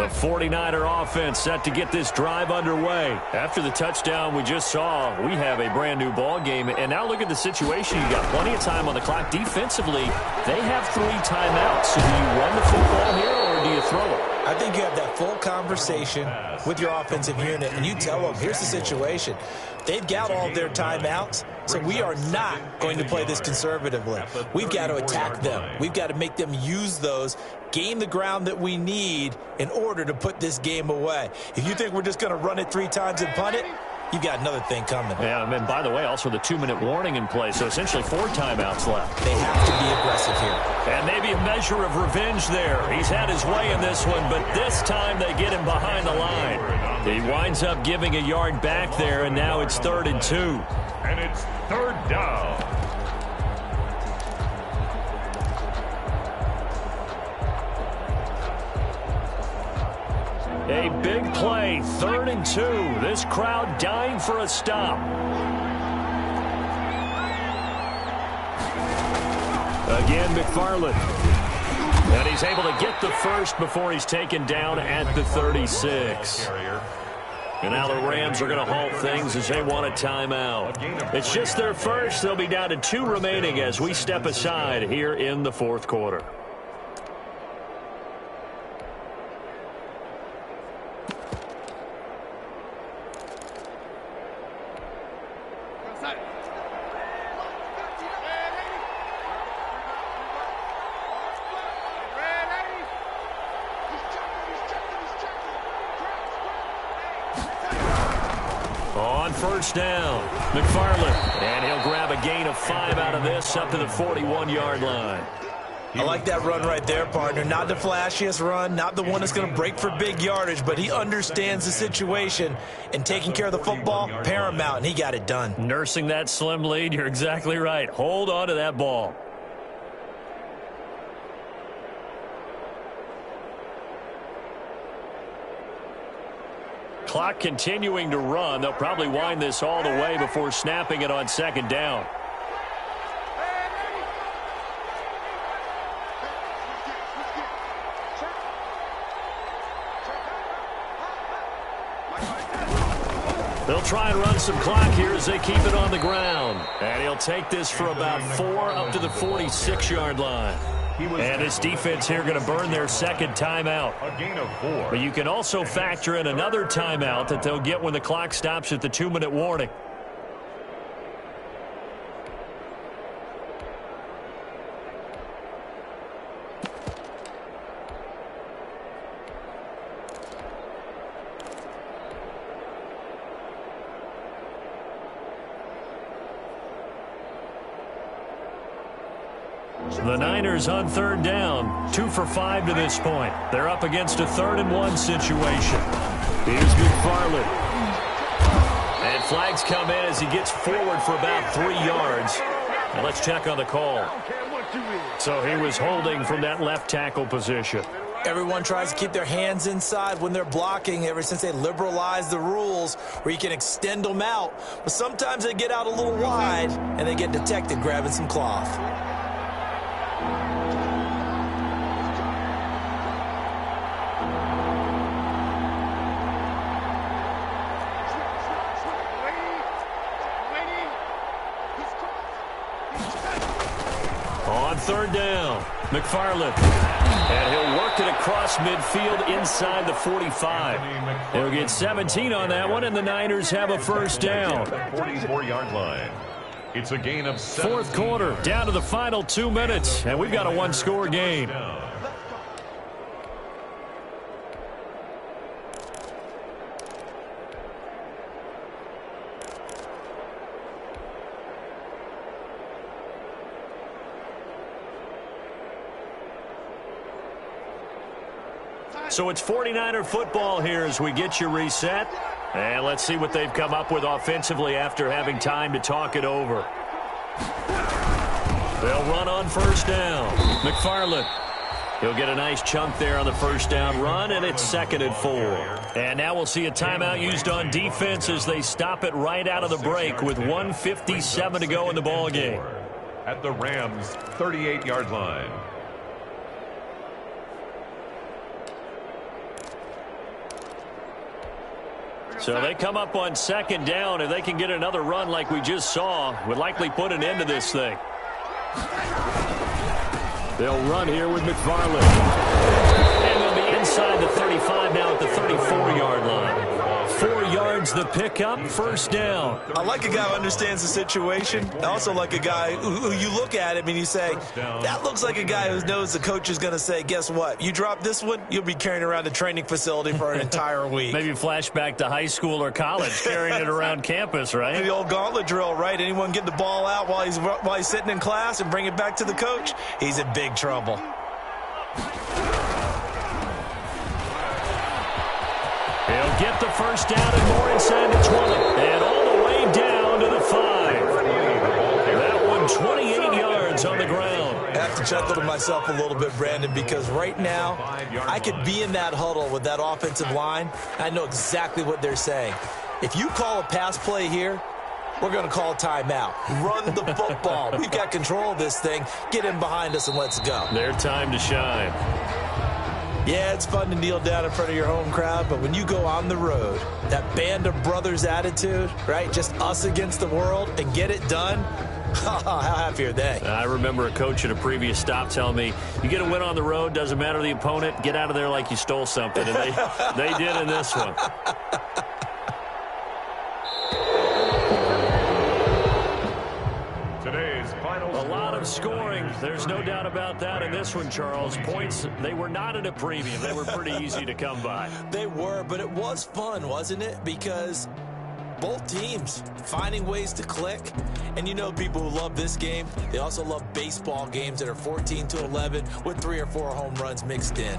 The 49er offense set to get this drive underway. After the touchdown we just saw, we have a brand new ball game. And now look at the situation. You got plenty of time on the clock. Defensively, they have 3 timeouts. So do you run the football here or do you throw it? I think you have that full conversation with your offensive unit, and you tell them, here's the situation. They've got all their timeouts, so we are not going to play this conservatively. We've got to attack them. We've got to make them use those, gain the ground that we need in order to put this game away. If you think we're just going to run it 3 times and punt it, you've got another thing coming. Yeah, and by the way, also the 2-minute warning in play, so essentially 4 timeouts left. They have to be aggressive here. And maybe a measure of revenge there. He's had his way in this one, but this time they get him behind the line. He winds up giving a yard back there, and now it's 3rd and 2. And it's 3rd down. A big play, 3rd and 2. This crowd dying for a stop. Again, McFarland. And he's able to get the first before he's taken down at the 36. And now the Rams are going to halt things as they want a timeout. It's just their first. They'll be down to 2 remaining as we step aside here in the 4th quarter. On 1st down, McFarland, and he'll grab a gain of 5 out of this up to the 41-yard line. I like that run right there, partner. Not the flashiest run, not the one that's going to break for big yardage, but he understands the situation, and taking care of the football, paramount, and he got it done. Nursing that slim lead, you're exactly right. Hold on to that ball. Clock continuing to run. They'll probably wind this all the way before snapping it on 2nd down. They'll try and run some clock here as they keep it on the ground. And he'll take this for about 4 up to the 46-yard line. And this defense here going to burn their 2nd timeout. A gain of 4. But you can also factor in another timeout that they'll get when the clock stops at the 2-minute warning. The Niners on 3rd down, 2 for 5 to this point. They're up against a 3rd and 1 situation. Here's McFarland. And flags come in as he gets forward for about 3 yards. And let's check on the call. So he was holding from that left tackle position. Everyone tries to keep their hands inside when they're blocking ever since they liberalized the rules where you can extend them out. But sometimes they get out a little wide and they get detected grabbing some cloth. On 3rd down, McFarland. And he'll work it across midfield inside the 45. He'll get 17 on that one, and the Niners have a 1st down. 44-yard line. It's a gain of 7. 4th quarter, down to the final 2 minutes, and we've got a 1-score game. So it's 49er football here as we get you reset. And let's see what they've come up with offensively after having time to talk it over. They'll run on 1st down. McFarland. He'll get a nice chunk there on the 1st down run, and it's 2nd and 4. And now we'll see a timeout used on defense as they stop it right out of the break with 1:57 to go in the ball game. At the Rams' 38-yard line. So they come up on second down. If they can get another run like we just saw, would likely put an end to this thing. They'll run here with McFarland. And they'll be inside the 35 now at the 34-yard line. 4 yards the pickup, first down. I like a guy who understands the situation. I also like a guy who you look at him and you say, that looks like a guy who knows the coach is going to say, guess what? You drop this one, you'll be carrying around the training facility for an entire week. Maybe flashback to high school or college, carrying it around campus, right? The old gauntlet drill, right? Anyone get the ball out while he's sitting in class and bring it back to the coach, he's in big trouble. He'll get the first down and more inside the 20. And all the way down to the 5. That one 28 yards on the ground. I have to chuckle to myself a little bit, Brandon, because right now I could be in that huddle with that offensive line. I know exactly what they're saying. If you call a pass play here, we're going to call a timeout. Run the football. We've got control of this thing. Get in behind us and let's go. Their time to shine. Yeah, it's fun to kneel down in front of your home crowd, but when you go on the road, that band of brothers attitude, right, just us against the world and get it done, how happy are they? I remember a coach at a previous stop telling me, you get a win on the road, doesn't matter the opponent, get out of there like you stole something, and they did in this one. A lot of scoring. There's no doubt about that in this one, Charles. Points, they were not at a premium. They were pretty easy to come by. They were, but it was fun, wasn't it? Because both teams finding ways to click. And you know people who love this game, they also love baseball games that are 14-11 with 3 or 4 home runs mixed in.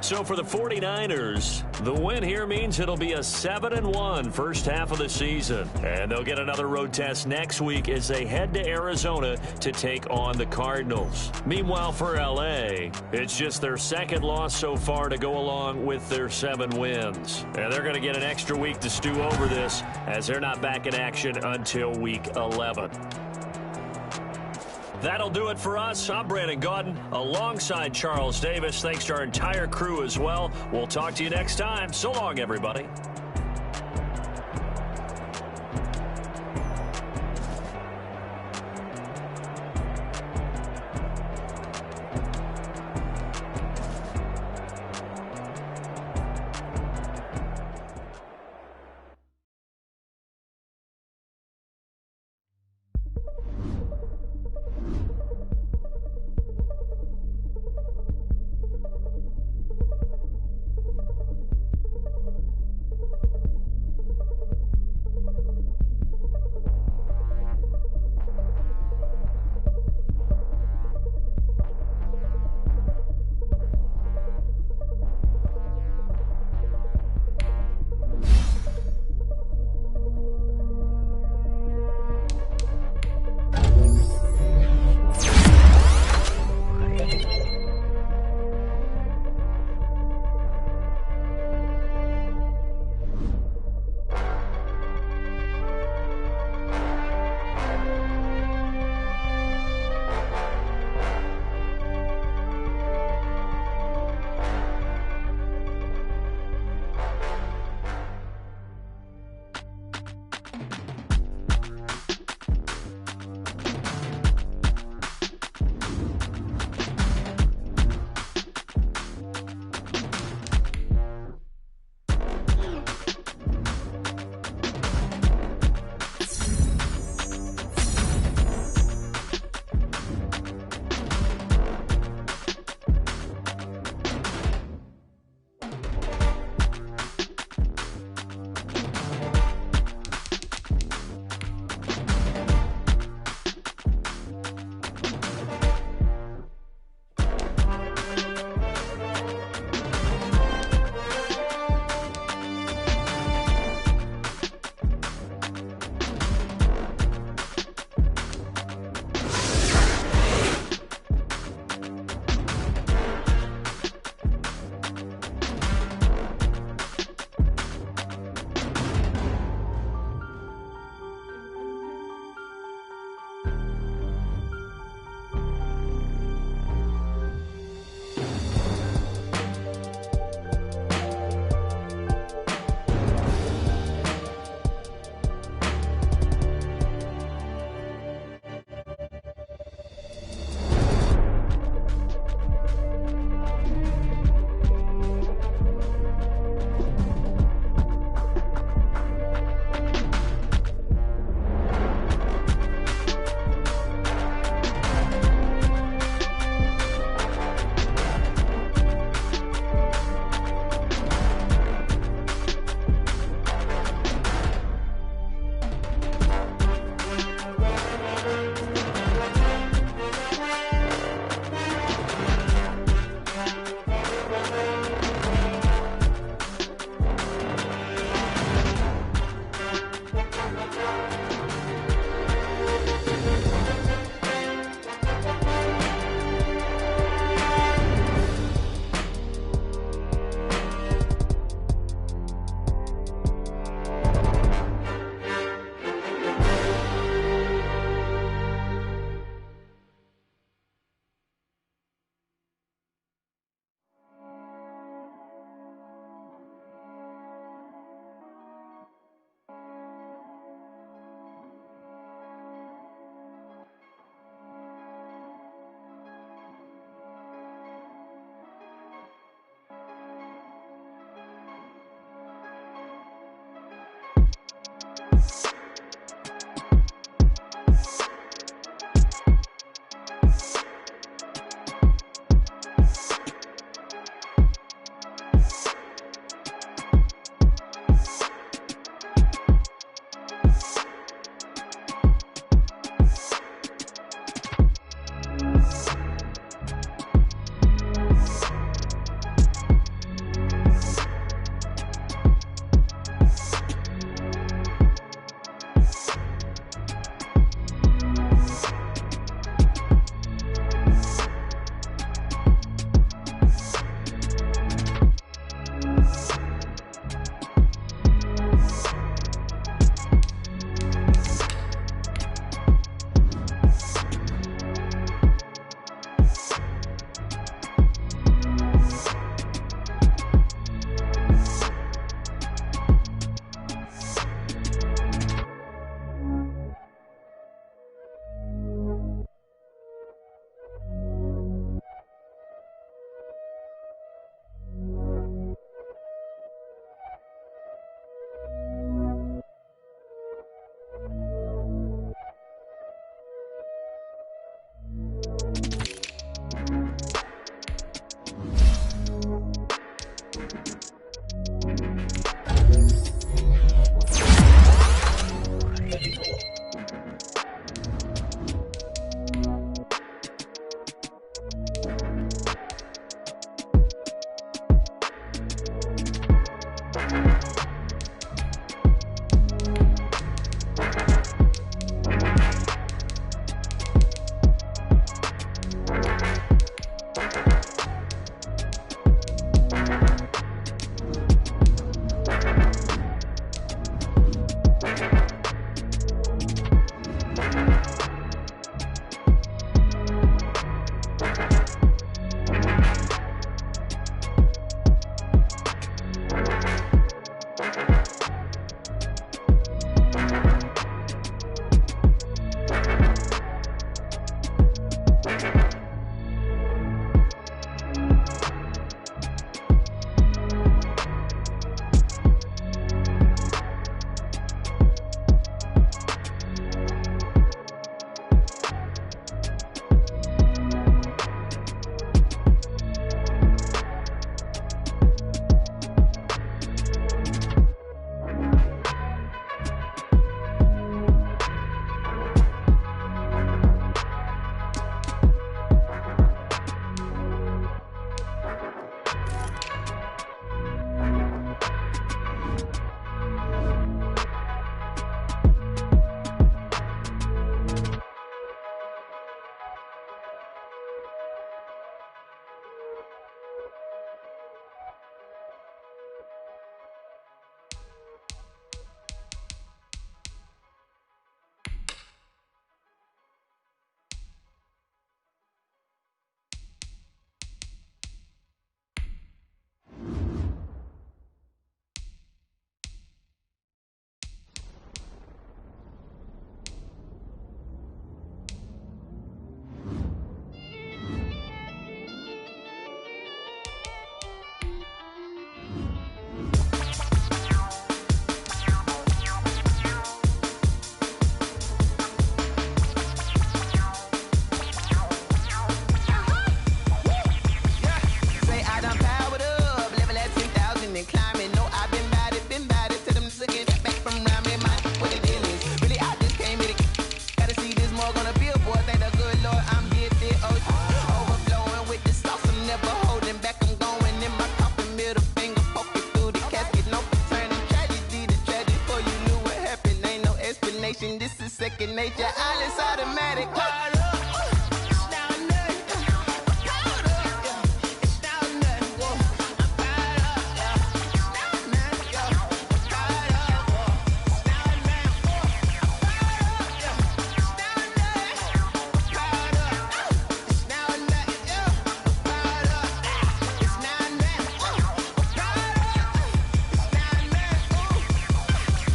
So for the 49ers, the win here means it'll be a 7-1 first half of the season. And they'll get another road test next week as they head to Arizona to take on the Cardinals. Meanwhile, for L.A., it's just their second loss so far to go along with their 7 wins. And they're going to get an extra week to stew over this as they're not back in action until week 11. That'll do it for us. I'm Brandon Gaudin alongside Charles Davis. Thanks to our entire crew as well. We'll talk to you next time. So long, everybody.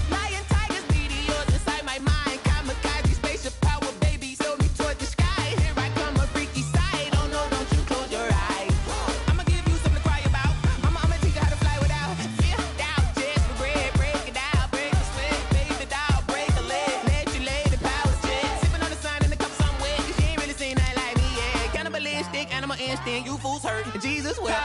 Lion tigers, meteors inside my mind. Kamikaze, spaceship power, baby. Sold me torch Jesus wept.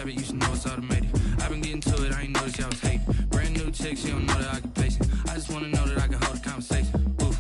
You should know it's automated. I've been getting to it, I ain't noticed y'all was hating. Brand new chick, she don't know the occupation. I just wanna know that I can hold a conversation. Oof,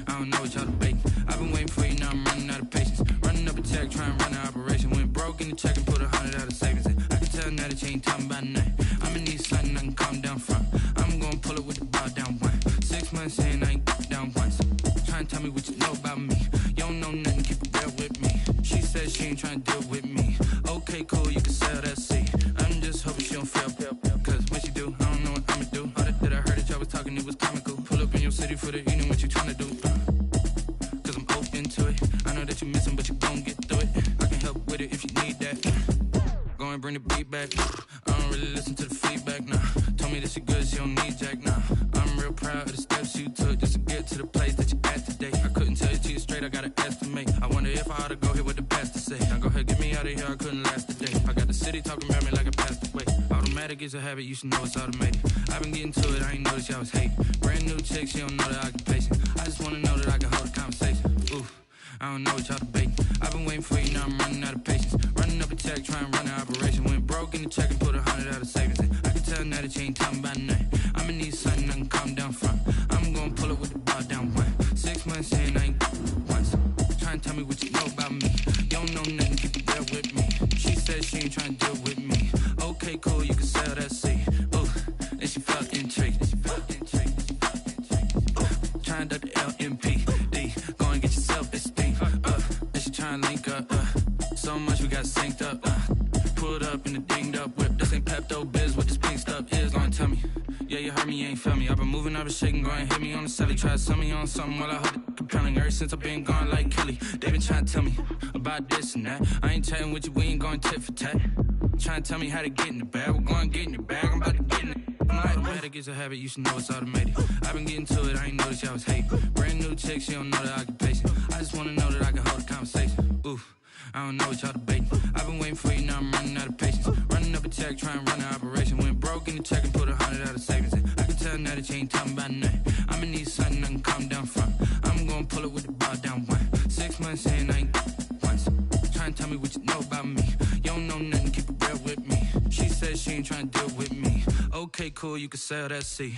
I don't know what y'all debating. I've been waiting for you, now I'm running out of patience. Running up a check, trying to run an operation. Went broke in the check and put 100 out of savings in. I can tell now that you ain't talking about nothing. I'ma need something I can calm down from. I'm gonna pull it with the bar down one. 6 months in, I ain't down once. Trying to tell me what you know about me. You don't know nothing, keep it real with me. She said she ain't trying to deal with me. Okay, cool, you can sell that seat. I'm just hoping she don't fail. Cause when she do, I don't know what I'ma do. All that I heard that y'all was talking, it was comical. Pull up in your city for the evening, what you tryna do? Cause I'm open to it. I know that you missing, but you gon' get through it. I can help with it if you need that. Go and bring the beat back. I don't really listen to the feedback, nah. Told me that she good, she don't need jack, nah. I'm real proud of the steps you took just to get to the place that you at today. I couldn't tell you to you straight, I gotta estimate. I wonder if I ought to go here with the pastor say. Now go ahead, get me out of here, I couldn't last a day. I got the city talking about me like I passed away. Automatic is a habit, you should know it's automated. I've been getting to it, I ain't noticed y'all was hating. Brand new chick, she don't know the occupation. I just wanna know that I can hold a conversation. Oof, I don't know what y'all debating. I've been waiting for you, now I'm running out of patience. Running up a check, trying to run an operation. Went broke in the check and put 100 out of savings in. I can tell now that you ain't talking about nothing. I'ma need something I can calm down from. I'm gonna pull it with the bar down one. 6 months in, I ain't once. Trying to tell me what you know about me. You don't know nothing, keep it real with me. She said she ain't trying to deal with me. Okay, cool, you can sell that seat. Ooh, and she felt intrigued. Trying to duck the LMPD. Go and get your self-esteem. And she trying to link up. So much we got synced up. Pulled up in the dinged up whip. This ain't Pepto-Biz, what this pink stuff is. Long tell me. Yeah, you heard me, you ain't felt me. I've been moving, I've been shaking, go and hit me on the celly. Try to sell me on something while I hold it compelling. Ever since I've been gone like Kelly, they been trying to tell me about this and that. I ain't chatting with you, we ain't going tit for tat. Trying to tell me how to get in the bag. We're going to get in the bag, I'm about to get in it. Automatic is a habit, you should know it's automated. I've been getting to it, I ain't noticed y'all was hating. Brand new chick, she don't know the occupation. I just wanna know that I can hold a conversation. Oof, I don't know what y'all debating. I've been waiting for you, now I'm running out of patience. Running up a check, trying to run an operation. Went broke in the check and put 100 out of savings in. I can tell now that you ain't talking about nothing. I'ma need something I can calm down from. I'm gonna pull it with the bar down one. 6 months in, I ain't once. Trying to tell me what you know about me. You don't know nothing, keep it real with me. She said she ain't trying to deal with me. Okay, cool, you can sell that seat.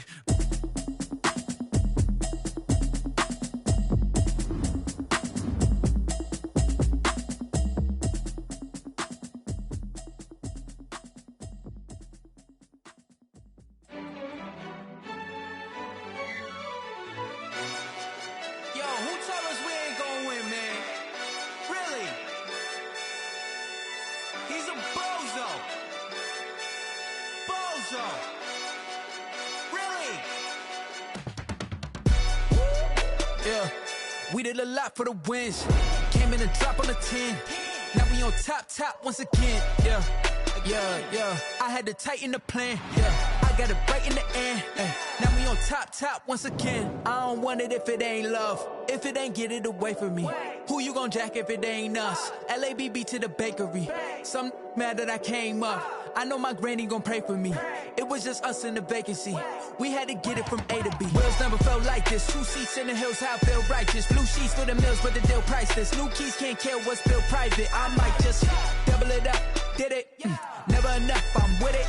We did a lot for the wins. Came in and drop on the 10. Now we on top once again. Yeah. I had to tighten the plan. Yeah. I got it right in the end. Now we on top once again. I don't want it if it ain't love. If it ain't, get it away from me. Who you gon' jack if it ain't us? LABB to the bakery. Some mad that I came up. I know my granny gon' pray for me. It was just us in the vacancy. We had to get it from A to B. Wheels never felt like this. 2 seats in the hills, how I feel righteous. Blue sheets for the mills, but the deal priceless. New keys can't care what's built private. I might just double it up. Did it? Never enough, I'm with it.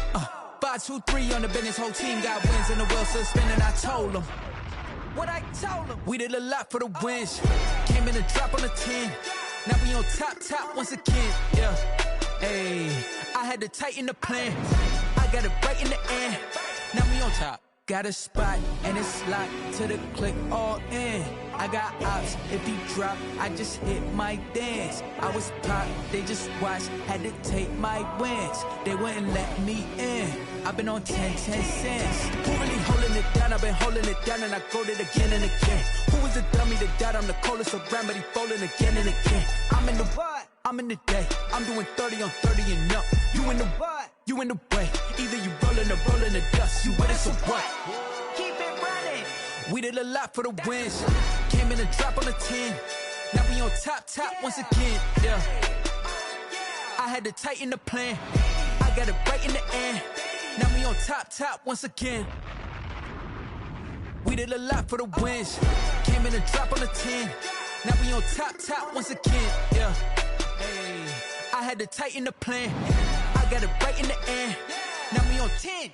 5, 2, 3 on the business. Whole team got wins and the wheels still spinning. I told them what I told them. We did a lot for the wins. Came in and drop on the 10. Now we on top once again. Yeah. Hey, I had to tighten the plan. I got it right in the end. Now we on top. Got a spot and it's locked to the click all in. I got ops, if he drop, I just hit my dance. I was pop, they just watched, had to take my wins. They wouldn't let me in. I've been on 10 cents. Who really holding it down? I've been holding it down and I go it again and again. Who was the dummy that died? I'm the coldest around, but he folding again and again. I'm in the what? I'm in the day. I'm doing 30 on 30 and up. You in the what? You in the way. Either you rolling or rolling the dust. You with us or what? Keep it running. We did a lot for the wins. Came in and drop on the 10. Now we on top once again. Yeah. I had to tighten the plan. I got it right in the end. Now we on top once again. We did a lot for the wins. Came in and drop on the 10. Now we on top once again. Yeah. Hey, I had to tighten the plan. I got it right in the end. Now we on 10.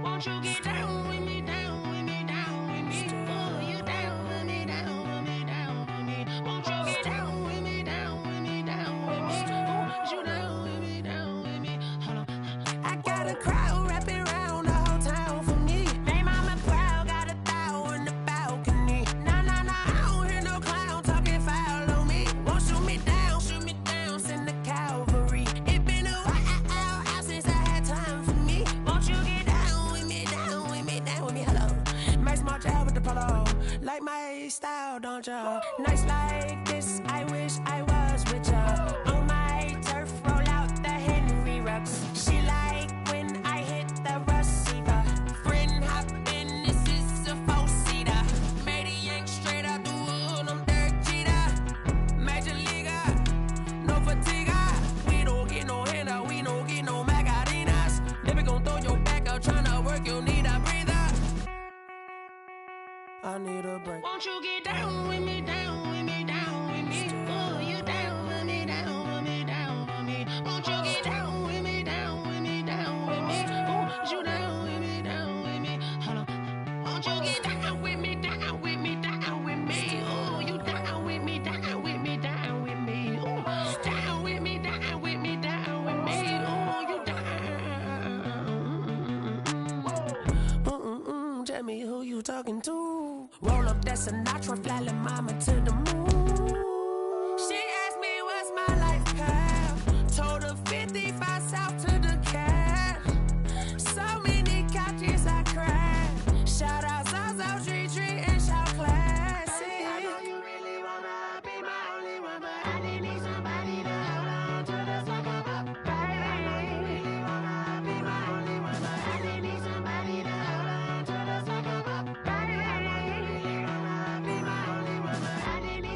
Won't you get down with me, down with me, down with me? Oh, you down with me, down with me, down with me. Won't you get down with me, down with me, down with me? Oh, you down with me, down with me? Hold on. I got a crowd wrapping around the whole town for me. They mama proud, got a thou in the balcony. Nah, I don't hear no clown talking foul on me. Won't shoot me down, send the cavalry. It been a while since I had time for me. Won't you get down with me, hello. Max March out with the polo. Like my style, don't ya? Nights like this, I wish I was with ya. On my turf, roll out the Henry Rux. She like when I hit the receiver. Friend hop in, this is a 4-seater. Made a yank straight out the wood, I'm Derek Jeter. Major leaguer, no fatigue. We don't get no handout, we don't get no Magarinas. Never gon' throw your back out, tryna work, you need a breather. I need a break. Won't you get down with me, down with me, down with me? Oh, you down with me, down with me, down with me? Won't you get down with me, down with me, down with me? Oh, you down with me, down with me? Hold on. Won't you get down with me, down with me, down with me? Oh, you down with me, down with me, down with me? Oh, down with me, down with me, down with me? Oh, you down. Tell me who you talking to. Roll up that Sinatra, fly la mama to the moon. She asked me what's my life path. Told her 55 south to the cat. So many couches I cried. Shout out South Tree and shout classic. I know you really wanna be my only one, but I didn't need somebody to hold on to the sucker up. I know you really wanna be my only one, but I didn't need somebody to hold on to the sucker up. I know you really wanna be my only one, but I didn't need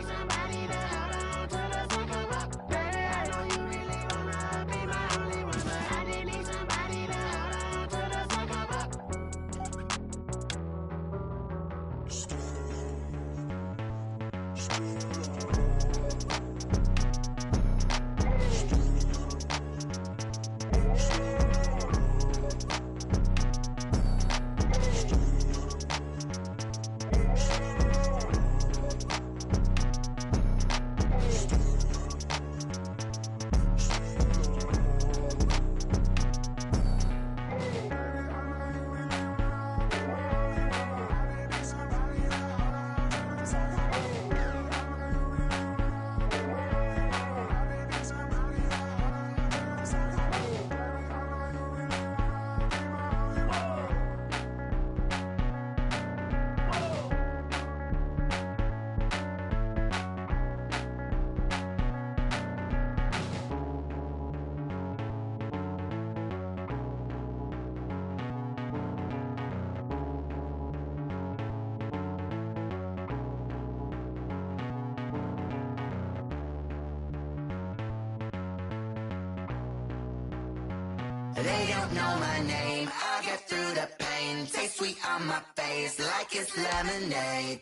They don't know my name, I'll get through the pain. Taste sweet on my face like it's lemonade.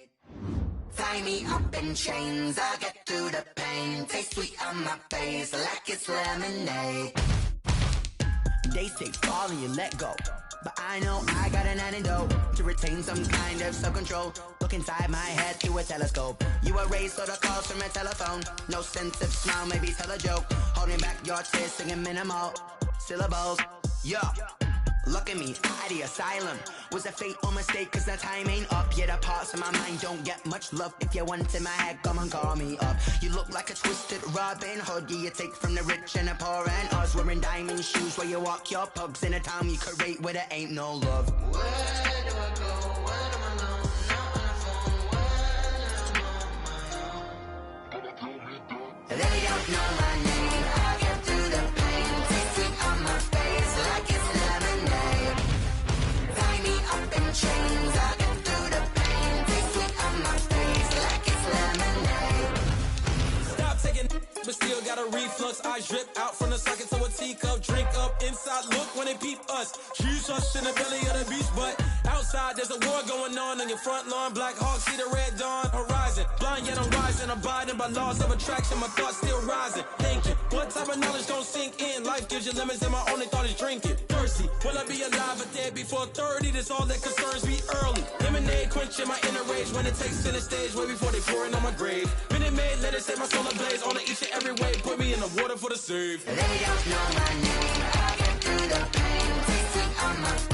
Tie me up in chains, I'll get through the pain. Taste sweet on my face like it's lemonade. They say fall and you let go, but I know I got an antidote to retain some kind of self-control. Look inside my head through a telescope. You erase all the calls from a telephone. No sense of smile, maybe tell a joke. Holding back your tears, singing minimal syllables. Yeah, look at me, out the asylum. Was a fate or mistake, cause the time ain't up. Yet the parts of my mind don't get much love. If you want in my head, come and call me up. You look like a twisted Robin Hood. You take from the rich and the poor and us. Wearing diamond shoes where you walk your pugs. In a town you create where there ain't no love. Where do I go? When am I alone? Not on the phone. When I'm on my own. They don't know my name. I get through the pain. Taste sweet on my face like it's lemonade. Tie me up in chains. I get through the pain. Taste sweet on my face like it's lemonade. Stop taking, but still got a reflux. Eyes drip out from the socket to a teacup. Drink up inside, look when they peep us. Shoes us in the belly of the beach, but outside there's a war going on your front lawn. Black Hawk see the red dawn horizon. Blind yet I'm rising, abiding by laws of attraction. My thoughts still rising. Thinking, what type of knowledge don't sink in? Life gives you limits, and my only thought is drinking. Thirsty, will I be alive or dead before 30? That's all that concerns me early. Lemonade quenching my inner rage when it takes center stage way before they pour it on my grave. Minute Maid, let it set my soul ablaze. On each and every way, put me in the water for the save. They don't know my name. I get through the pain. Taste sweet on my